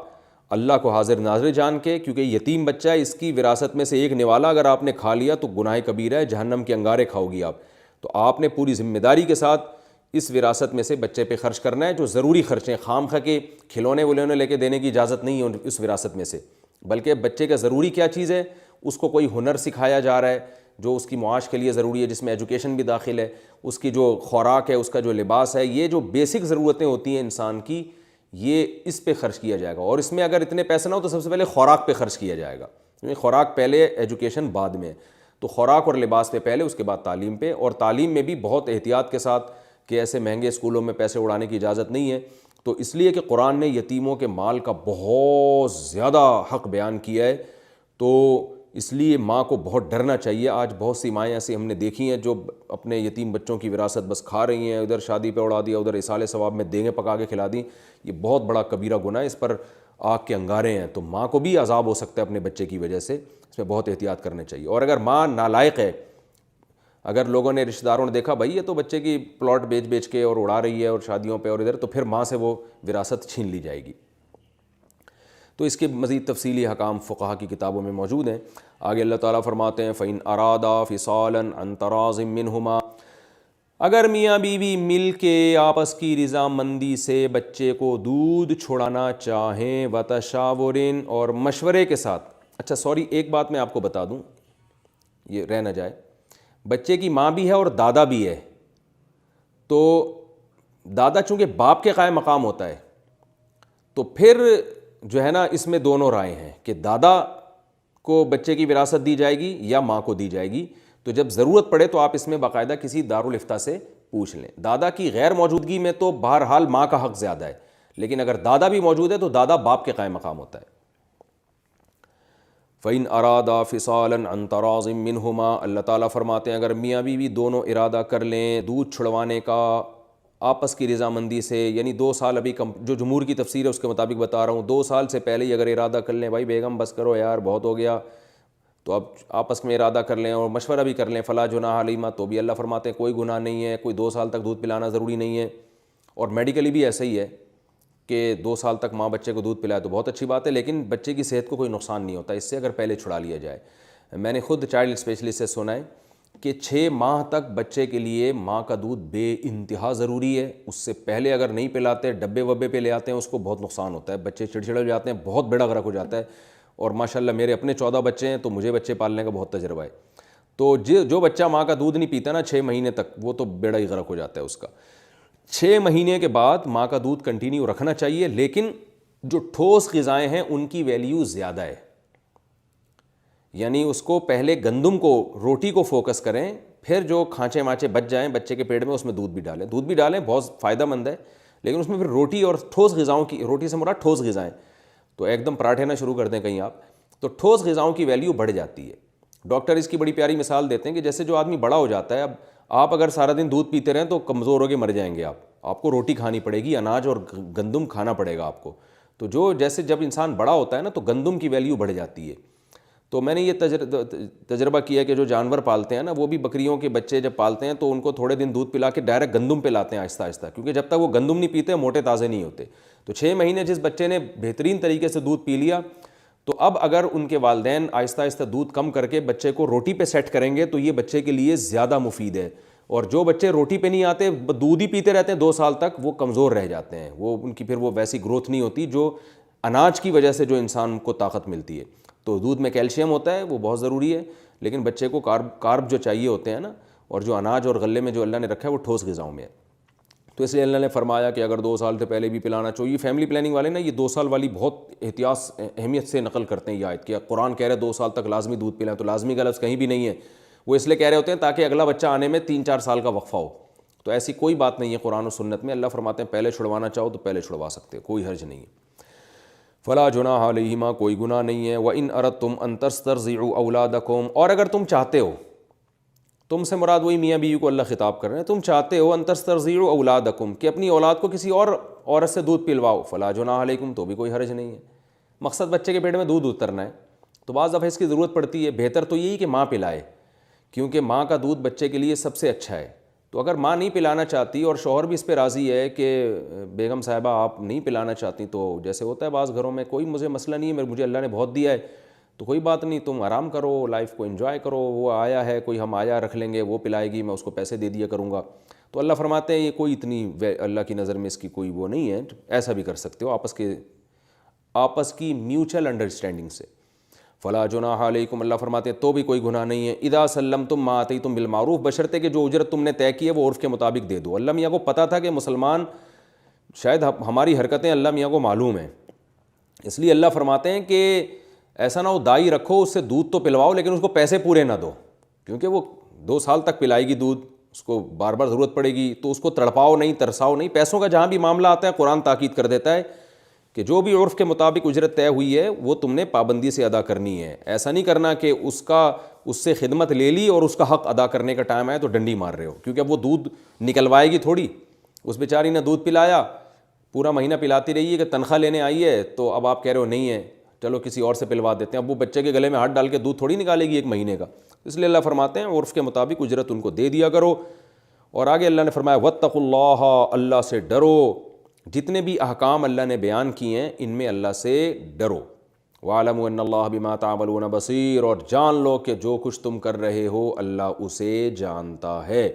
اللہ کو حاضر ناظر جان کے، کیونکہ یتیم بچہ ہے، اس کی وراثت میں سے ایک نوالا اگر آپ نے کھا لیا تو گناہ کبیرہ ہے، جہنم کے انگارے کھاؤ گی آپ. تو آپ نے پوری ذمہ داری کے ساتھ اس وراثت میں سے بچے پہ خرچ کرنا ہے، جو ضروری خرچے. خام خواہ کے کھلونے ولونے لے کے دینے کی اجازت نہیں ہے اس وراثت میں سے، بلکہ بچے کا ضروری کیا چیز ہے، اس کو کوئی ہنر سکھایا جا رہا ہے جو اس کی معاش کے لیے ضروری ہے، جس میں ایجوکیشن بھی داخل ہے، اس کی جو خوراک ہے، اس کا جو لباس ہے، یہ جو بیسک ضرورتیں ہوتی ہیں انسان کی، یہ اس پہ خرچ کیا جائے گا. اور اس میں اگر اتنے پیسے نہ ہو تو سب سے پہلے خوراک پہ خرچ کیا جائے گا، کیونکہ خوراک پہلے، ایجوکیشن بعد میں. تو خوراک اور لباس پہ پہلے، اس کے بعد تعلیم پہ. اور تعلیم میں بھی بہت احتیاط کے ساتھ کہ ایسے مہنگے اسکولوں میں پیسے اڑانے کی اجازت نہیں ہے. تو اس لیے کہ قرآن نے یتیموں کے مال کا بہت زیادہ حق بیان کیا ہے، تو اس لیے ماں کو بہت ڈرنا چاہیے. آج بہت سی مائیں ایسی ہم نے دیکھی ہیں جو اپنے یتیم بچوں کی وراثت بس کھا رہی ہیں، ادھر شادی پہ اڑا دیا، ادھر اصالِ ثواب میں دیگیں پکا کے کھلا دیں. یہ بہت بڑا کبیرہ گناہ ہے، اس پر آگ کے انگارے ہیں. تو ماں کو بھی عذاب ہو سکتا ہے اپنے بچے کی وجہ سے، اس میں بہت احتیاط کرنا چاہیے. اور اگر ماں نالائق ہے، اگر لوگوں نے، رشتہ داروں نے دیکھا بھائی یہ تو بچے کی پلاٹ بیچ کے اور اڑا رہی ہے اور شادیوں پہ اور ادھر، تو پھر ماں سے وہ وراثت چھین لی جائے گی. تو اس کے مزید تفصیلی احکام فقہا کی کتابوں میں موجود ہیں. آگے اللہ تعالیٰ فرماتے ہیں فَإِنْ أَرَادَا فِصَالًا عَنْ تَرَاضٍ مِّنْهُمَا. اگر میاں بیوی مل کے آپس کی رضامندی سے بچے کو دودھ چھڑانا چاہیں، وَتَشَاوُرٍ، اور مشورے کے ساتھ. اچھا سوری، ایک بات میں آپ کو بتا دوں، یہ رہ نہ جائے. بچے کی ماں بھی ہے اور دادا بھی ہے، تو دادا چونکہ باپ کے قائم مقام ہوتا ہے، تو پھر جو ہے نا اس میں دونوں رائے ہیں کہ دادا کو بچے کی وراثت دی جائے گی یا ماں کو دی جائے گی. تو جب ضرورت پڑے تو آپ اس میں باقاعدہ کسی دارالافتاء سے پوچھ لیں. دادا کی غیر موجودگی میں تو بہرحال ماں کا حق زیادہ ہے، لیکن اگر دادا بھی موجود ہے تو دادا باپ کے قائم مقام ہوتا ہے. فَإِنْ أَرَادَا فِصَالًا عَنْ تَرَاضٍ مِّنْهُمَا. اللہ تعالیٰ فرماتے ہیں اگر میاں بیوی دونوں ارادہ کر لیں دودھ چھڑوانے کا آپس کی رضامندی سے، یعنی 2 سال، ابھی جو جمہور کی تفسیر ہے اس کے مطابق بتا رہا ہوں، 2 سال سے پہلے ہی اگر ارادہ کر لیں بھائی بیگم بس کرو یار بہت ہو گیا، تو اب آپس میں ارادہ کر لیں اور مشورہ بھی کر لیں، فلا جناح علیہما، تو بھی اللہ فرماتے ہیں کوئی گناہ نہیں ہے، کوئی 2 سال تک دودھ پلانا ضروری نہیں ہے. اور میڈیکلی بھی ایسا ہی ہے کہ 2 سال تک ماں بچے کو دودھ پلائے تو بہت اچھی بات ہے، لیکن بچے کی صحت کو کوئی نقصان نہیں ہوتا اس سے اگر پہلے چھڑا لیا جائے. میں نے خود چائلڈ اسپیشلسٹ سے سنا ہے کہ 6 ماہ تک بچے کے لیے ماں کا دودھ بے انتہا ضروری ہے. اس سے پہلے اگر نہیں پلاتے، ڈبے وبے پہ لے آتے ہیں، اس کو بہت نقصان ہوتا ہے، بچے چڑچڑے ہو جاتے ہیں، بہت بیڑا غرق ہو جاتا ہے. اور ماشاءاللہ میرے اپنے 14 بچے ہیں تو مجھے بچے پالنے کا بہت تجربہ ہے. تو جو بچہ ماں کا دودھ نہیں پیتا نا 6 مہینے تک، وہ تو بیڑا ہی غرق ہو جاتا ہے اس کا. 6 مہینے کے بعد ماں کا دودھ کنٹینیو رکھنا چاہیے، لیکن جو ٹھوس غذائیں ہیں ان کی ویلیو زیادہ ہے. یعنی اس کو پہلے گندم کو، روٹی کو فوکس کریں، پھر جو کھانچے مانچے بچ جائیں بچے کے پیٹ میں اس میں دودھ بھی ڈالیں، بہت فائدہ مند ہے. لیکن اس میں پھر روٹی اور ٹھوس غذاؤں کی، روٹی سے مراد ٹھوس غذائیں، تو ایک دم پراٹھے نہ شروع کر دیں کہیں آپ، تو ٹھوس غذاؤں کی ویلیو بڑھ جاتی ہے. ڈاکٹر اس کی بڑی پیاری مثال دیتے ہیں کہ جیسے جو آدمی بڑا ہو جاتا ہے، اب آپ اگر سارا دن دودھ پیتے رہیں تو کمزور ہو کے مر جائیں گے آپ کو روٹی کھانی پڑے گی، اناج اور گندم کھانا پڑے گا آپ کو. تو جیسے جب انسان بڑا ہوتا ہے نا تو گندم کی ویلیو بڑھ جاتی ہے. تو میں نے یہ تجربہ کیا کہ جو جانور پالتے ہیں نا، وہ بھی بکریوں کے بچے جب پالتے ہیں تو ان کو تھوڑے دن دودھ پلا کے ڈائریکٹ گندم پہ لاتے ہیں آہستہ آہستہ، کیونکہ جب تک وہ گندم نہیں پیتے موٹے تازے نہیں ہوتے. تو 6 مہینے جس بچے نے بہترین طریقے سے دودھ پی لیا، تو اب اگر ان کے والدین آہستہ آہستہ دودھ کم کر کے بچے کو روٹی پہ سیٹ کریں گے تو یہ بچے کے لیے زیادہ مفید ہے. اور جو بچے روٹی پہ نہیں آتے، دودھ ہی پیتے رہتے ہیں 2 سال تک، وہ کمزور رہ جاتے ہیں، وہ ان کی پھر وہ ویسی گروتھ نہیں ہوتی جو اناج کی وجہ سے جو انسان کو طاقت ملتی ہے. تو دودھ میں کیلشیم ہوتا ہے، وہ بہت ضروری ہے، لیکن بچے کو کارب جو چاہیے ہوتے ہیں نا، اور جو اناج اور غلے میں جو اللہ نے رکھا ہے وہ ٹھوس غذاؤں میں ہے. تو اس لیے اللہ نے فرمایا کہ اگر 2 سال سے پہلے بھی پلانا چاہیے. فیملی پلاننگ والے نا یہ 2 سال والی بہت اہمیت سے نقل کرتے ہیں یہ آیت کہ قرآن کہہ رہے 2 سال تک لازمی دودھ پلائیں، تو لازمی کا لفظ کہیں بھی نہیں ہے. وہ اس لیے کہہ رہے ہوتے ہیں تاکہ اگلا بچہ آنے میں 3-4 سال کا وقفہ ہو. تو ایسی کوئی بات نہیں ہے قرآن و سنت میں. اللہ فرماتے ہیں پہلے چھڑوانا چاہو تو پہلے چھڑوا سکتے ہو, کوئی حرج نہیں ہے. فلا جناح علیہما, کوئی گناہ نہیں ہے. وَإِنْ أَرَدْتُمْ أَن تَسْتَرْضِعُوا أَوْلَادَكُمْ, اور اگر تم چاہتے ہو, تم سے مراد وہی میاں بیوی کو اللہ خطاب کر رہے ہیں, تم چاہتے ہو ان تسترضعوا اولادکم, کہ اپنی اولاد کو کسی اور عورت سے دودھ پلواؤ, فلا جناح علیکم, تو بھی کوئی حرج نہیں ہے. مقصد بچے کے پیٹ میں دودھ اترنا ہے, تو بعض دفعہ اس کی ضرورت پڑتی ہے. بہتر تو یہی کہ ماں پلائے, کیونکہ ماں کا دودھ بچے کے لیے سب سے اچھا ہے. تو اگر ماں نہیں پلانا چاہتی اور شوہر بھی اس پہ راضی ہے کہ بیگم صاحبہ آپ نہیں پلانا چاہتی, تو جیسے ہوتا ہے بعض گھروں میں, کوئی مجھے مسئلہ نہیں ہے, مجھے اللہ نے بہت دیا ہے, تو کوئی بات نہیں, تم آرام کرو, لائف کو انجوائے کرو, وہ آیا ہے کوئی ہم آیا رکھ لیں گے, وہ پلائے گی, میں اس کو پیسے دے دیا کروں گا. تو اللہ فرماتے ہیں یہ کوئی اتنی اللہ کی نظر میں اس کی کوئی وہ نہیں ہے, ایسا بھی کر سکتے ہو آپس کی میوچل انڈرسٹینڈنگ سے. فلا جناح علیکم, اللہ فرماتے ہیں تو بھی کوئی گناہ نہیں ہے. اذا سلمتم ما آتیتم بالمعروف, بشرطے کہ جو اجرت تم نے طے کی ہے وہ عرف کے مطابق دے دو. اللہ میاں کو پتہ تھا کہ مسلمان, شاید ہماری حرکتیں اللہ میاں کو معلوم ہیں, اس لیے اللہ فرماتے ہیں کہ ایسا نہ ہو دائی رکھو, اس سے دودھ تو پلواؤ لیکن اس کو پیسے پورے نہ دو, کیونکہ وہ 2 سال تک پلائے گی دودھ, اس کو بار بار ضرورت پڑے گی, تو اس کو تڑپاؤ نہیں, ترساؤ نہیں. پیسوں کا جہاں بھی معاملہ آتا ہے قرآن تاکید کر دیتا ہے کہ جو بھی عرف کے مطابق اجرت طے ہوئی ہے وہ تم نے پابندی سے ادا کرنی ہے. ایسا نہیں کرنا کہ اس سے خدمت لے لی اور اس کا حق ادا کرنے کا ٹائم آئے تو ڈنڈی مار رہے ہو, کیونکہ اب وہ دودھ نکلوائے گی تھوڑی. اس بیچاری نے دودھ پلایا, پورا مہینہ پلاتی رہی ہے کہ تنخواہ لینے آئی ہے, تو اب آپ کہہ رہے ہو نہیں ہے چلو کسی اور سے پلوا دیتے ہیں. اب وہ بچے کے گلے میں ہاتھ ڈال کے دودھ تھوڑی نکالے گی 1 مہینے کا. اس لیے اللہ فرماتے ہیں عرف کے مطابق اجرت ان کو دے دیا کرو. اور آگے اللہ نے فرمایا واتقوا اللہ, اللہ سے ڈرو. جتنے بھی احکام اللہ نے بیان کیے ہیں ان میں اللہ سے ڈرو. وَاعْلَمُوا أَنَّ اللَّهَ بِمَا تَعْمَلُونَ بَصِيرٌ, اور جان لو کہ جو کچھ تم کر رہے ہو اللہ اسے جانتا ہے.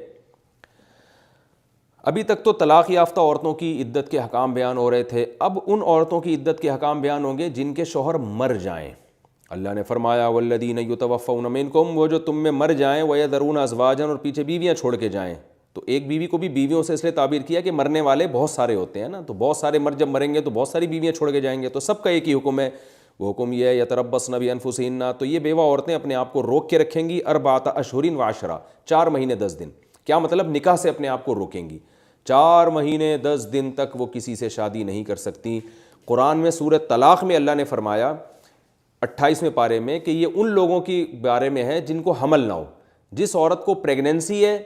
ابھی تک تو طلاق یافتہ عورتوں کی عدت کے حکام بیان ہو رہے تھے, اب ان عورتوں کی عدت کے حکام بیان ہوں گے جن کے شوہر مر جائیں. اللہ نے فرمایا والذین یتوفون منکم, وہ جو تم میں مر جائیں, ویذرون ازواجا, اور پیچھے بیویاں چھوڑ کے جائیں. تو ایک بیوی کو بھی بیویوں سے اس لیے تعبیر کیا کہ مرنے والے بہت سارے ہوتے ہیں نا, تو بہت سارے جب مریں گے تو بہت ساری بیویاں چھوڑ کے جائیں گے, تو سب کا ایک ہی حکم ہے. وہ حکم یہ ہے یتربصن بانفسہن, تو یہ بیوہ عورتیں اپنے آپ کو روک کے رکھیں گی 4 اشہر و 10, 4 مہینے 10 دن. کیا مطلب؟ نکاح سے اپنے آپ کو روکیں گی. 4 مہینے 10 دن تک وہ کسی سے شادی نہیں کر سکتی. قرآن میں سورہ طلاق میں اللہ نے فرمایا 28ویں پارے میں کہ یہ ان لوگوں کے بارے میں ہے جن کو حمل نہ ہو. جس عورت کو پریگننسی ہے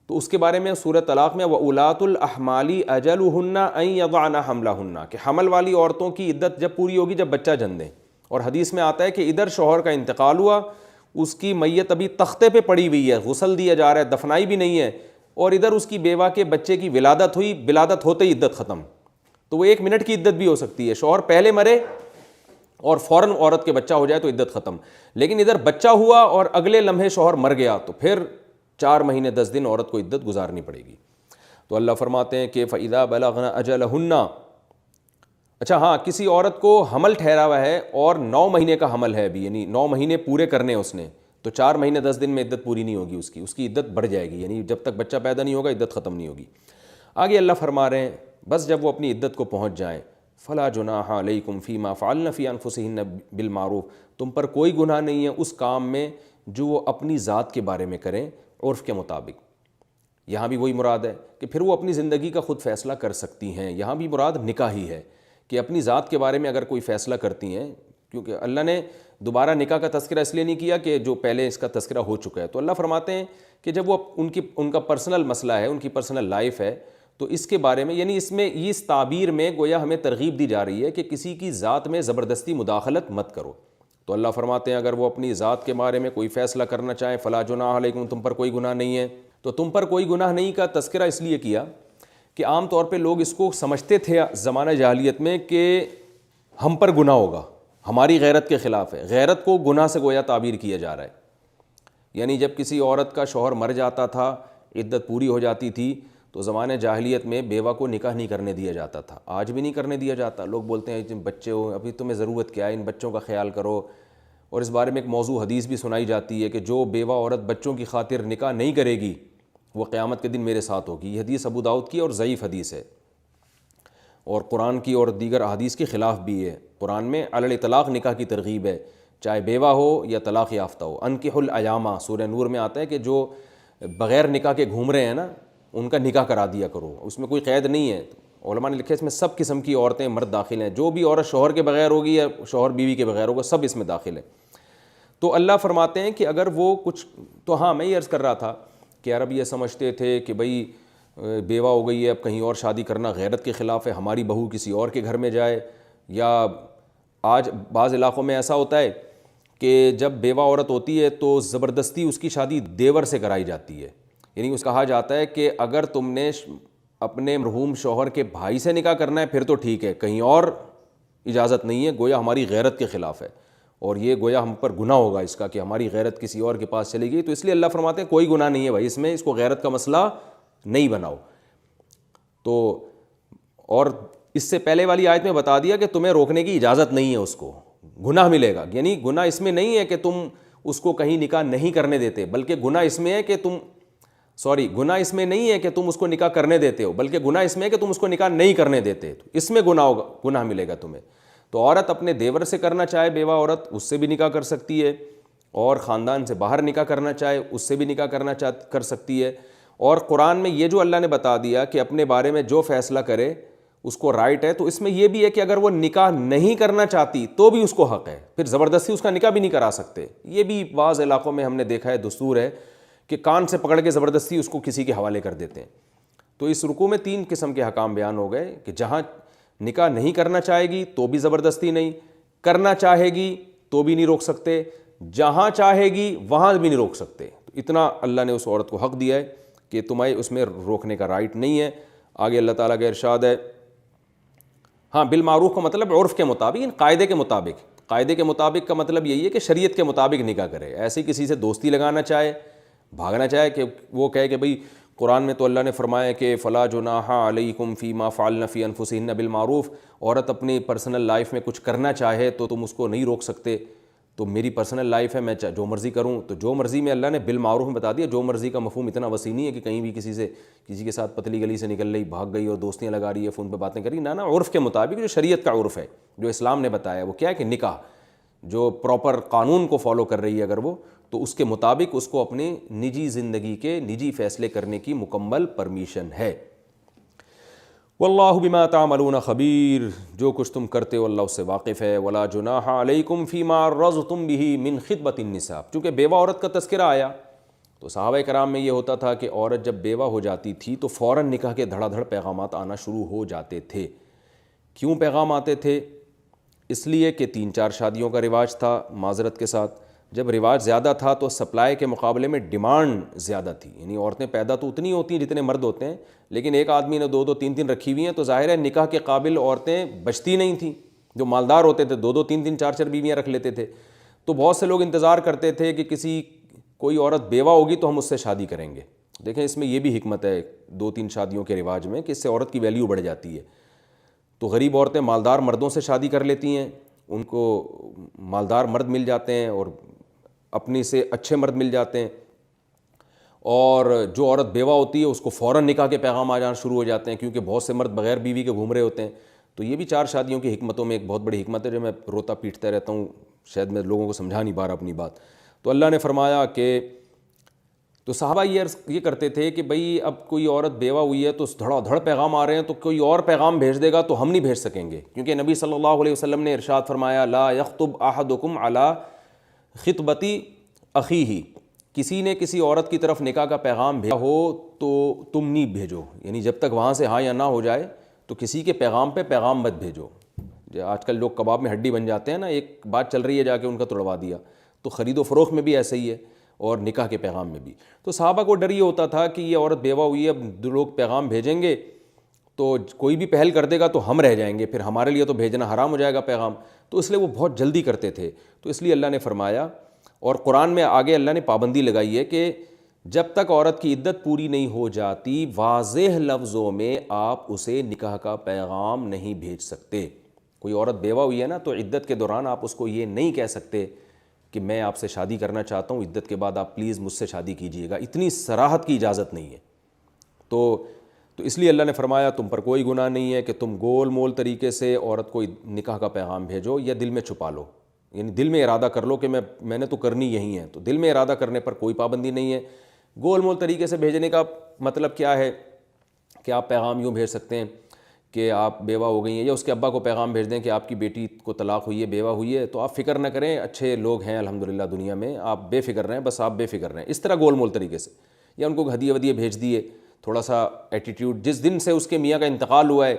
تو اس کے بارے میں سورہ طلاق میں وَأُولَاتُ الْأَحْمَالِ أَجَلُهُنَّ أَن يَضَعْنَ حَمْلَهُنَّ, کہ حمل والی عورتوں کی عدت جب پوری ہوگی جب بچہ جن دیں. اور حدیث میں آتا ہے کہ ادھر شوہر کا انتقال ہوا, اس کی میت ابھی تختے پہ پڑی ہوئی ہے, غسل دیا جا رہا ہے, دفنائی بھی نہیں ہے, اور ادھر اس کی بیوہ کے بچے کی ولادت ہوئی, ولادت ہوتے ہی عدت ختم. تو وہ 1 منٹ کی عدت بھی ہو سکتی ہے, شوہر پہلے مرے اور فوراً عورت کے بچہ ہو جائے تو عدت ختم. لیکن ادھر بچہ ہوا اور اگلے لمحے شوہر مر گیا تو پھر 4 مہینے 10 دن عورت کو عدت گزارنی پڑے گی. تو اللہ فرماتے ہیں کہ فَإِذَا بَلَغْنَ أَجَلَهُنَّ, اچھا ہاں, کسی عورت کو حمل ٹھہرا ہوا ہے اور 9 مہینے کا حمل ہے ابھی, یعنی 9 مہینے پورے کرنے اس نے, تو 4 مہینے 10 دن میں عدت پوری نہیں ہوگی, اس کی عدت بڑھ جائے گی, یعنی جب تک بچہ پیدا نہیں ہوگا عدت ختم نہیں ہوگی. آگے اللہ فرما رہے ہیں بس جب وہ اپنی عدت کو پہنچ جائیں, فلا جناح علیکم فیما فعلن فی انفسہن بالمعروف, تم پر کوئی گناہ نہیں ہے اس کام میں جو وہ اپنی ذات کے بارے میں کریں عرف کے مطابق. یہاں بھی وہی مراد ہے کہ پھر وہ اپنی زندگی کا خود فیصلہ کر سکتی ہیں. یہاں بھی مراد نکاح ہی ہے کہ اپنی ذات کے بارے میں اگر کوئی فیصلہ کرتی ہیں, کیونکہ اللہ نے دوبارہ نکاح کا تذکرہ اس لیے نہیں کیا کہ جو پہلے اس کا تذکرہ ہو چکا ہے. تو اللہ فرماتے ہیں کہ جب وہ ان کا پرسنل مسئلہ ہے, ان کی پرسنل لائف ہے, تو اس کے بارے میں یعنی اس تعبیر میں گویا ہمیں ترغیب دی جا رہی ہے کہ کسی کی ذات میں زبردستی مداخلت مت کرو. تو اللہ فرماتے ہیں اگر وہ اپنی ذات کے بارے میں کوئی فیصلہ کرنا چاہیں فلا جناح علیکم, تم پر کوئی گناہ نہیں ہے. تو تم پر کوئی گناہ نہیں کا تذکرہ اس لیے کیا کہ عام طور پہ لوگ اس کو سمجھتے تھے زمانہ جاہلیت میں کہ ہم پر گناہ ہوگا, ہماری غیرت کے خلاف ہے. غیرت کو گناہ سے گویا تعبیر کیا جا رہا ہے. یعنی جب کسی عورت کا شوہر مر جاتا تھا, عدت پوری ہو جاتی تھی, تو زمانہ جاہلیت میں بیوہ کو نکاح نہیں کرنے دیا جاتا تھا. آج بھی نہیں کرنے دیا جاتا. لوگ بولتے ہیں بچے ہو, ابھی تمہیں ضرورت کیا ہے, ان بچوں کا خیال کرو. اور اس بارے میں ایک موضوع حدیث بھی سنائی جاتی ہے کہ جو بیوہ عورت بچوں کی خاطر نکاح نہیں کرے گی وہ قیامت کے دن میرے ساتھ ہوگی. یہ حدیث ابو داؤد کی اور ضعیف حدیث ہے, اور قرآن کی اور دیگر احادیث کے خلاف بھی ہے. قرآن میں علی الاطلاق نکاح کی ترغیب ہے, چاہے بیوہ ہو یا طلاق یافتہ ہو. انکحوا الایام, سورہ نور میں آتا ہے کہ جو بغیر نکاح کے گھوم رہے ہیں نا, ان کا نکاح کرا دیا کرو، اس میں کوئی قید نہیں ہے۔ علماء نے لکھا ہے اس میں سب قسم کی عورتیں مرد داخل ہیں، جو بھی عورت شوہر کے بغیر ہوگی یا شوہر بیوی کے بغیر ہوگا سب اس میں داخل ہے۔ تو اللہ فرماتے ہیں کہ اگر وہ کچھ، تو ہاں میں یہ عرض کر رہا تھا کہ عرب یہ سمجھتے تھے کہ بھئی بیوہ ہو گئی ہے اب کہیں اور شادی کرنا غیرت کے خلاف ہے، ہماری بہو کسی اور کے گھر میں جائے، یا آج بعض علاقوں میں ایسا ہوتا ہے کہ جب بیوہ عورت ہوتی ہے تو زبردستی اس کی شادی دیور سے کرائی جاتی ہے، یعنی اس کہا جاتا ہے کہ اگر تم نے اپنے مرحوم شوہر کے بھائی سے نکاح کرنا ہے پھر تو ٹھیک ہے، کہیں اور اجازت نہیں ہے، گویا ہماری غیرت کے خلاف ہے، اور یہ گویا ہم پر گناہ ہوگا اس کا کہ ہماری غیرت کسی اور کے پاس چلی گئی۔ تو اس لیے اللہ فرماتے ہیں کوئی گناہ نہیں ہے بھائی اس میں، اس کو غیرت کا مسئلہ نہیں بناؤ۔ تو اور اس سے پہلے والی آیت میں بتا دیا کہ تمہیں روکنے کی اجازت نہیں ہے، اس کو گناہ ملے گا، یعنی گناہ اس میں نہیں ہے کہ تم اس کو کہیں نکاح نہیں کرنے دیتے، بلکہ گناہ اس میں ہے کہ گناہ اس میں نہیں ہے کہ تم اس کو نکاح کرنے دیتے ہو، بلکہ گناہ اس میں ہے کہ تم اس کو نکاح نہیں کرنے دیتے، تو اس میں گناہ ملے گا تمہیں۔ تو عورت اپنے دیور سے کرنا چاہے، بیوہ عورت اس سے بھی نکاح کر سکتی ہے، اور خاندان سے باہر نکاح کرنا چاہے اس سے بھی نکاح کر سکتی ہے۔ اور قرآن میں یہ جو اللہ نے بتا دیا کہ اپنے بارے میں جو فیصلہ کرے اس کو رائٹ ہے، تو اس میں یہ بھی ہے کہ اگر وہ نکاح نہیں کرنا چاہتی تو بھی اس کو حق ہے، پھر زبردستی اس کا نکاح بھی نہیں کرا سکتے۔ یہ بھی بعض علاقوں میں ہم نے دیکھا ہے دستور ہے کہ کان سے پکڑ کے زبردستی اس کو کسی کے حوالے کر دیتے ہیں۔ تو اس رکوع میں 3 قسم کے حکام بیان ہو گئے کہ جہاں نکاح نہیں کرنا چاہے گی تو بھی زبردستی نہیں، کرنا چاہے گی تو بھی نہیں روک سکتے، جہاں چاہے گی وہاں بھی نہیں روک سکتے۔ اتنا اللہ نے اس عورت کو حق دیا ہے کہ تمہیں اس میں روکنے کا رائٹ نہیں ہے۔ آگے اللہ تعالیٰ کا ارشاد ہے، ہاں بالمعروف کا مطلب عرف کے مطابق، ان قاعدے کے مطابق کا مطلب یہی ہے کہ شریعت کے مطابق نکاح کرے۔ ایسی کسی سے دوستی لگانا چاہے، بھاگنا چاہے کہ وہ کہے کہ بھئی قرآن میں تو اللہ نے فرمایا کہ فلا جناح علیکم فیما فعلن فی انفسہن بالمعروف، عورت اپنی پرسنل لائف میں کچھ کرنا چاہے تو تم اس کو نہیں روک سکتے، تو میری پرسنل لائف ہے میں جو مرضی کروں، تو جو مرضی میں اللہ نے بالمعروف میں بتا دیا۔ جو مرضی کا مفہوم اتنا وسیع نہیں ہے کہ کہیں بھی کسی کے ساتھ پتلی گلی سے نکل رہی، بھاگ گئی اور دوستیاں لگا رہی ہے، فون پہ باتیں کر رہی، نہ عرف کے مطابق جو شریعت کا عرف ہے، جو اسلام نے بتایا وہ کیا ہے کہ نکاح جو پراپر قانون کو فالو کر رہی ہے اگر وہ، تو اس کے مطابق اس کو اپنی نجی زندگی کے نجی فیصلے کرنے کی مکمل پرمیشن ہے۔ واللہ بما تعملون خبیر، جو کچھ تم کرتے ہو اللہ اس سے واقف ہے۔ ولا جناح علیکم فیما عرضتم به من خطبۃ النساء، چونکہ بیوہ عورت کا تذکرہ آیا تو صحابہ کرام میں یہ ہوتا تھا کہ عورت جب بیوہ ہو جاتی تھی تو فوراً نکاح کے دھڑا دھڑ پیغامات آنا شروع ہو جاتے تھے۔ کیوں پیغام آتے تھے؟ اس لیے کہ 3-4 شادیوں کا رواج تھا، معذرت کے ساتھ جب رواج زیادہ تھا تو سپلائی کے مقابلے میں ڈیمانڈ زیادہ تھی، یعنی عورتیں پیدا تو اتنی ہوتی ہیں جتنے مرد ہوتے ہیں، لیکن ایک آدمی نے 2-2 3-3 رکھی ہوئی ہیں، تو ظاہر ہے نکاح کے قابل عورتیں بچتی نہیں تھیں۔ جو مالدار ہوتے تھے 2-2 3-3 4-4 بیویاں رکھ لیتے تھے، تو بہت سے لوگ انتظار کرتے تھے کہ کوئی عورت بیوہ ہوگی تو ہم اس سے شادی کریں گے۔ دیکھیں اس میں یہ بھی حکمت ہے 2-3 شادیوں کے رواج میں کہ اس سے عورت کی ویلیو بڑھ جاتی ہے۔ تو غریب عورتیں مالدار مردوں سے شادی کر لیتی ہیں، ان کو مالدار مرد مل جاتے ہیں اور اپنی سے اچھے مرد مل جاتے ہیں، اور جو عورت بیوہ ہوتی ہے اس کو فوراً نکاح کے پیغام آ جانا شروع ہو جاتے ہیں، کیونکہ بہت سے مرد بغیر بیوی کے گھوم رہے ہوتے ہیں۔ تو یہ بھی 4 شادیوں کی حکمتوں میں ایک بہت بڑی حکمت ہے جو میں روتا پیٹتا رہتا ہوں، شاید میں لوگوں کو سمجھا نہیں پا رہا اپنی بات۔ تو اللہ نے فرمایا کہ تو صحابہ یہ کرتے تھے کہ بھئی اب کوئی عورت بیوہ ہوئی ہے تو دھڑا دھڑ پیغام آ رہے ہیں، تو کوئی اور پیغام بھیج دے گا تو ہم نہیں بھیج سکیں گے، کیونکہ نبی صلی اللہ علیہ وسلم نے ارشاد فرمایا لا یخطب احدکم علی خطبتی اخیہ، کسی نے کسی عورت کی طرف نکاح کا پیغام بھیجا ہو تو تم نہیں بھیجو، یعنی جب تک وہاں سے ہاں یا نہ ہو جائے تو کسی کے پیغام پہ پیغام مت بھیجو۔ آج کل لوگ کباب میں ہڈی بن جاتے ہیں نا، ایک بات چل رہی ہے جا کے ان کا توڑوا دیا، تو خرید و فروخت میں بھی ایسے ہی ہے اور نکاح کے پیغام میں بھی۔ تو صحابہ کو ڈر یہ ہوتا تھا کہ یہ عورت بیوہ ہوئی ہے، اب لوگ پیغام بھیجیں گے تو کوئی بھی پہل کر دے گا تو ہم رہ جائیں گے، پھر ہمارے لیے تو بھیجنا حرام ہو جائے گا پیغام، تو اس لیے وہ بہت جلدی کرتے تھے۔ تو اس لیے اللہ نے فرمایا، اور قرآن میں آگے اللہ نے پابندی لگائی ہے کہ جب تک عورت کی عدت پوری نہیں ہو جاتی واضح لفظوں میں آپ اسے نکاح کا پیغام نہیں بھیج سکتے۔ کوئی عورت بیوہ ہوئی ہے نا تو عدت کے دوران آپ اس کو یہ نہیں کہہ سکتے کہ میں آپ سے شادی کرنا چاہتا ہوں، عدت کے بعد آپ پلیز مجھ سے شادی کیجئے گا، اتنی صراحت کی اجازت نہیں ہے۔ تو اس لیے اللہ نے فرمایا تم پر کوئی گناہ نہیں ہے کہ تم گول مول طریقے سے عورت کو نکاح کا پیغام بھیجو یا دل میں چھپا لو، یعنی دل میں ارادہ کر لو کہ میں نے تو کرنی یہی ہے، تو دل میں ارادہ کرنے پر کوئی پابندی نہیں ہے۔ گول مول طریقے سے بھیجنے کا مطلب کیا ہے کہ آپ پیغام یوں بھیج سکتے ہیں کہ آپ بیوہ ہو گئی ہیں، یا اس کے ابا کو پیغام بھیج دیں کہ آپ کی بیٹی کو طلاق ہوئی ہے، بیوہ ہوئی ہے، تو آپ فکر نہ کریں، اچھے لوگ ہیں الحمدللہ دنیا میں، آپ بے فکر رہیں، بس آپ بے فکر رہیں، اس طرح گول مول طریقے سے. یا ان کو ہدیے ودیے بھیج دیے، تھوڑا سا ایٹیٹیوڈ، جس دن سے اس کے میاں کا انتقال ہوا ہے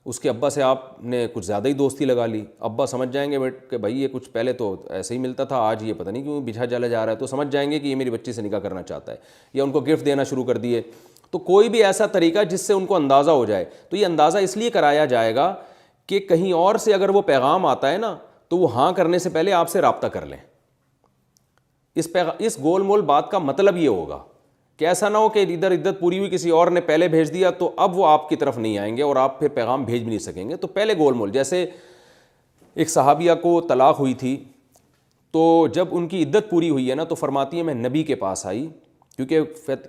اس کے ابا سے آپ نے کچھ زیادہ ہی دوستی لگا لی، ابا سمجھ جائیں گے کہ بھائی یہ کچھ پہلے تو ایسے ہی ملتا تھا، آج یہ پتہ نہیں کیوں بجھا جلا جا رہا ہے، تو سمجھ جائیں گے کہ یہ میری بچی سے نکاح کرنا چاہتا ہے. یا ان کو گفٹ دینا شروع کر دیے. تو کوئی بھی ایسا طریقہ جس سے ان کو اندازہ ہو جائے. تو یہ اندازہ اس لیے کرایا جائے گا کہ کہیں اور سے اگر وہ پیغام آتا ہے نا تو وہ ہاں کرنے سے پہلے آپ سے رابطہ کر لیں. اس گول مول بات کا مطلب یہ ہوگا کہ ایسا نہ ہو کہ ادھر عدت پوری ہوئی کسی اور نے پہلے بھیج دیا تو اب وہ آپ کی طرف نہیں آئیں گے اور آپ پھر پیغام بھیج بھی نہیں سکیں گے. تو پہلے گول مول، جیسے ایک صحابیہ کو طلاق ہوئی تھی، تو جب ان کی عدت پوری ہوئی ہے نا تو فرماتی ہیں میں نبی کے پاس آئی، کیونکہ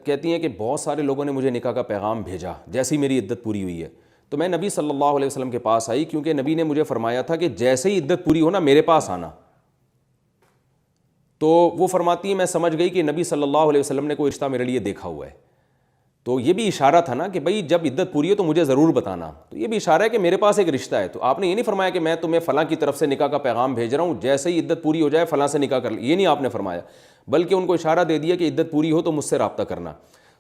کہتی ہیں کہ بہت سارے لوگوں نے مجھے نکاح کا پیغام بھیجا جیسے ہی میری عدت پوری ہوئی ہے، تو میں نبی صلی اللہ علیہ وسلم کے پاس آئی، کیونکہ نبی نے مجھے فرمایا تھا کہ جیسے ہی عدت پوری ہو نا میرے پاس آنا. تو وہ فرماتی ہیں میں سمجھ گئی کہ نبی صلی اللہ علیہ وسلم نے کوئی رشتہ میرے لیے دیکھا ہوا ہے. تو یہ بھی اشارہ تھا نا کہ بھائی جب عدت پوری ہو تو مجھے ضرور بتانا. تو یہ بھی اشارہ ہے کہ میرے پاس ایک رشتہ ہے. تو آپ نے یہ نہیں فرمایا کہ میں تمہیں فلاں کی طرف سے نکاح کا پیغام بھیج رہا ہوں، جیسے ہی عدت پوری ہو جائے فلاں سے نکاح کر لیں، یہ نہیں آپ نے فرمایا، بلکہ ان کو اشارہ دے دیا کہ عدت پوری ہو تو مجھ سے رابطہ کرنا.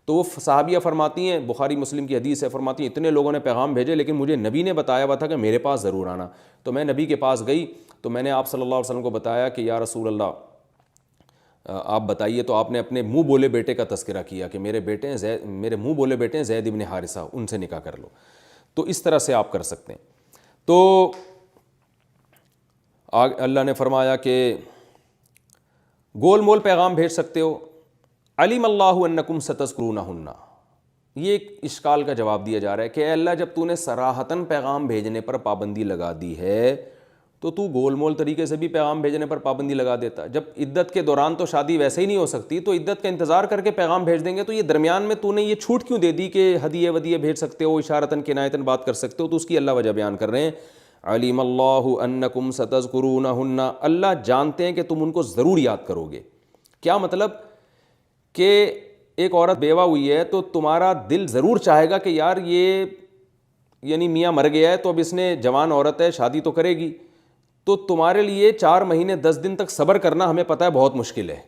تو وہ صحابیہ فرماتی ہیں، بخاری مسلم کی حدیث ہے، فرماتی ہیں اتنے لوگوں نے پیغام بھیجے لیکن مجھے نبی نے بتایا ہوا تھا کہ میرے پاس ضرور آنا. تو میں نبی کے پاس گئی تو میں نے آپ صلی اللہ علیہ وسلم کو بتایا کہ یا رسول اللہ آپ بتائیے. تو آپ نے اپنے منہ بولے بیٹے کا تذکرہ کیا کہ میرے بیٹے ہیں میرے منہ بولے بیٹے ہیں زید ابن حارثہ، ان سے نکاح کر لو. تو اس طرح سے آپ کر سکتے ہیں. تو اللہ نے فرمایا کہ گول مول پیغام بھیج سکتے ہو. علم اللہ انکم ستذکرونہن، یہ ایک اشکال کا جواب دیا جا رہا ہے کہ اے اللہ جب تو نے صراحتاً پیغام بھیجنے پر پابندی لگا دی ہے تو گول مول طریقے سے بھی پیغام بھیجنے پر پابندی لگا دیتا. جب عدت کے دوران تو شادی ویسے ہی نہیں ہو سکتی تو عدت کا انتظار کر کے پیغام بھیج دیں گے، تو یہ درمیان میں تو نے یہ چھوٹ کیوں دے دی کہ ہدیے ودیے بھیج سکتے ہو، اشارتاً کنایتاً بات کر سکتے ہو؟ تو اس کی اللہ وجہ بیان کر رہے ہیں. علیم اللہ انکم ستذکرونہن، اللہ جانتے ہیں کہ تم ان کو ضرور یاد کرو گے. کیا مطلب کہ ایک عورت بیوہ ہوئی ہے تو تمہارا دل ضرور چاہے گا کہ یار یہ یعنی میاں مر گیا ہے تو اب اس نے، جوان عورت ہے شادی تو کرے گی، تو تمہارے لیے 4 مہینے 10 دن تک صبر کرنا ہمیں پتہ ہے بہت مشکل ہے،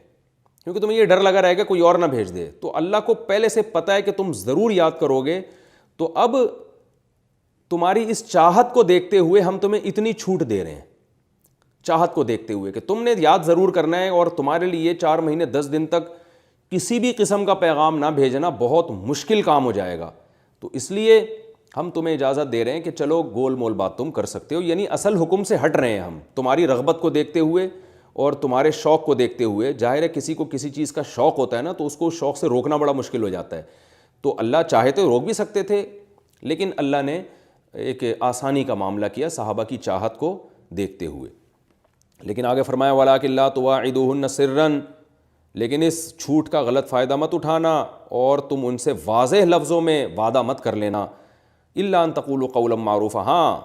کیونکہ تمہیں یہ ڈر لگا رہے گا کوئی اور نہ بھیج دے. تو اللہ کو پہلے سے پتہ ہے کہ تم ضرور یاد کرو گے، تو اب تمہاری اس چاہت کو دیکھتے ہوئے ہم تمہیں اتنی چھوٹ دے رہے ہیں. چاہت کو دیکھتے ہوئے کہ تم نے یاد ضرور کرنا ہے اور تمہارے لیے 4 مہینے 10 دن تک کسی بھی قسم کا پیغام نہ بھیجنا بہت مشکل کام ہو جائے گا. تو اس لیے ہم تمہیں اجازت دے رہے ہیں کہ چلو گول مول بات تم کر سکتے ہو. یعنی اصل حکم سے ہٹ رہے ہیں ہم، تمہاری رغبت کو دیکھتے ہوئے اور تمہارے شوق کو دیکھتے ہوئے. ظاہر ہے کسی کو کسی چیز کا شوق ہوتا ہے نا تو اس کو شوق سے روکنا بڑا مشکل ہو جاتا ہے. تو اللہ چاہے تو روک بھی سکتے تھے، لیکن اللہ نے ایک آسانی کا معاملہ کیا صحابہ کی چاہت کو دیکھتے ہوئے. لیکن آگے فرمایا وَلَٰكِن لَا تُوَاعِدُوهُنَّ سِرًّا، لیکن اس چھوٹ کا غلط فائدہ مت اٹھانا اور تم ان سے واضح لفظوں میں وعدہ مت کر لینا. الا ان تقولوا قولا معروفا، ہاں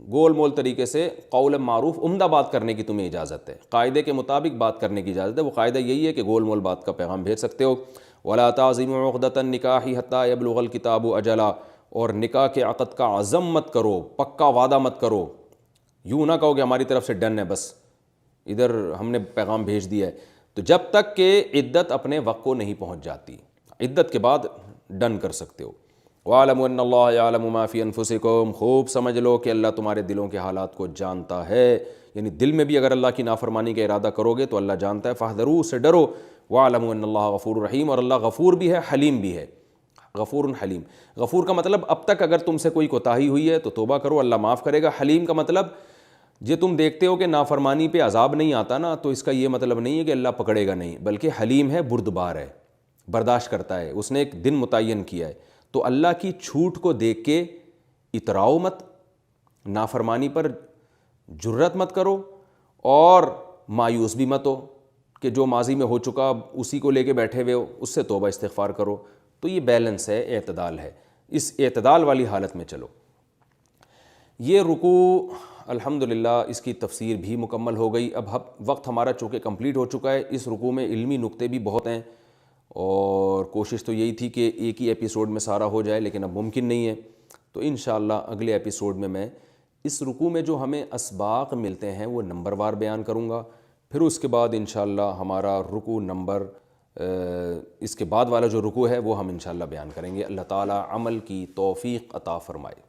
گول مول طریقے سے قول معروف عمدہ بات کرنے کی تمہیں اجازت ہے، قاعدے کے مطابق بات کرنے کی اجازت ہے. وہ قاعدہ یہی ہے کہ گول مول بات کا پیغام بھیج سکتے ہو. ولا تعزموا عقدۃ النکاح حتى يبلغ الکتاب اجلا، اور نکاح کے عقد کا عزم مت کرو، پکا وعدہ مت کرو. یوں نہ کہو کہ ہماری طرف سے ڈن ہے، بس ادھر ہم نے پیغام بھیج دیا ہے. تو جب تک کہ عدت اپنے وقت کو نہیں پہنچ جاتی، عدت کے بعد ڈن کر سکتے ہو. وَاعْلَمُوا أَنَّ اللَّهَ يَعْلَمُ مَا فِي أَنفُسِكُمْ، خوب سمجھ لو کہ اللہ تمہارے دلوں کے حالات کو جانتا ہے. یعنی دل میں بھی اگر اللہ کی نافرمانی کا ارادہ کرو گے تو اللہ جانتا ہے. فاحذروا، سے ڈرو. وَاعْلَمُوا أَنَّ اللَّهَ غَفُورٌ رَحِيمٌ، اور اللہ غفور بھی ہے حلیم بھی ہے. غفور حلیم، غفور کا مطلب اب تک اگر تم سے کوئی کوتاہی ہوئی ہے تو توبہ کرو، اللہ معاف کرے گا. حلیم کا مطلب جو تم دیکھتے ہو کہ نافرمانی پہ عذاب نہیں آتا نا، تو اس کا یہ مطلب نہیں ہے کہ اللہ پکڑے گا نہیں، بلکہ حلیم ہے، بردبار ہے، برداشت کرتا ہے، اس نے ایک دن متعین کیا ہے. تو اللہ کی چھوٹ کو دیکھ کے اتراؤ مت، نافرمانی پر جرت مت کرو، اور مایوس بھی مت ہو کہ جو ماضی میں ہو چکا اسی کو لے کے بیٹھے ہوئے ہو، اس سے توبہ استغفار کرو. تو یہ بیلنس ہے، اعتدال ہے، اس اعتدال والی حالت میں چلو. یہ رکوع الحمدللہ اس کی تفسیر بھی مکمل ہو گئی. اب وقت ہمارا چونکہ کمپلیٹ ہو چکا ہے، اس رکوع میں علمی نکتے بھی بہت ہیں اور کوشش تو یہی تھی کہ ایک ہی ایپیسوڈ میں سارا ہو جائے، لیکن اب ممکن نہیں ہے، تو انشاءاللہ اگلے ایپیسوڈ میں اس رکوع میں جو ہمیں اسباق ملتے ہیں وہ نمبر وار بیان کروں گا، پھر اس کے بعد انشاءاللہ ہمارا رکوع نمبر اس کے بعد والا جو رکوع ہے وہ ہم انشاءاللہ بیان کریں گے۔ اللہ تعالی عمل کی توفیق عطا فرمائے۔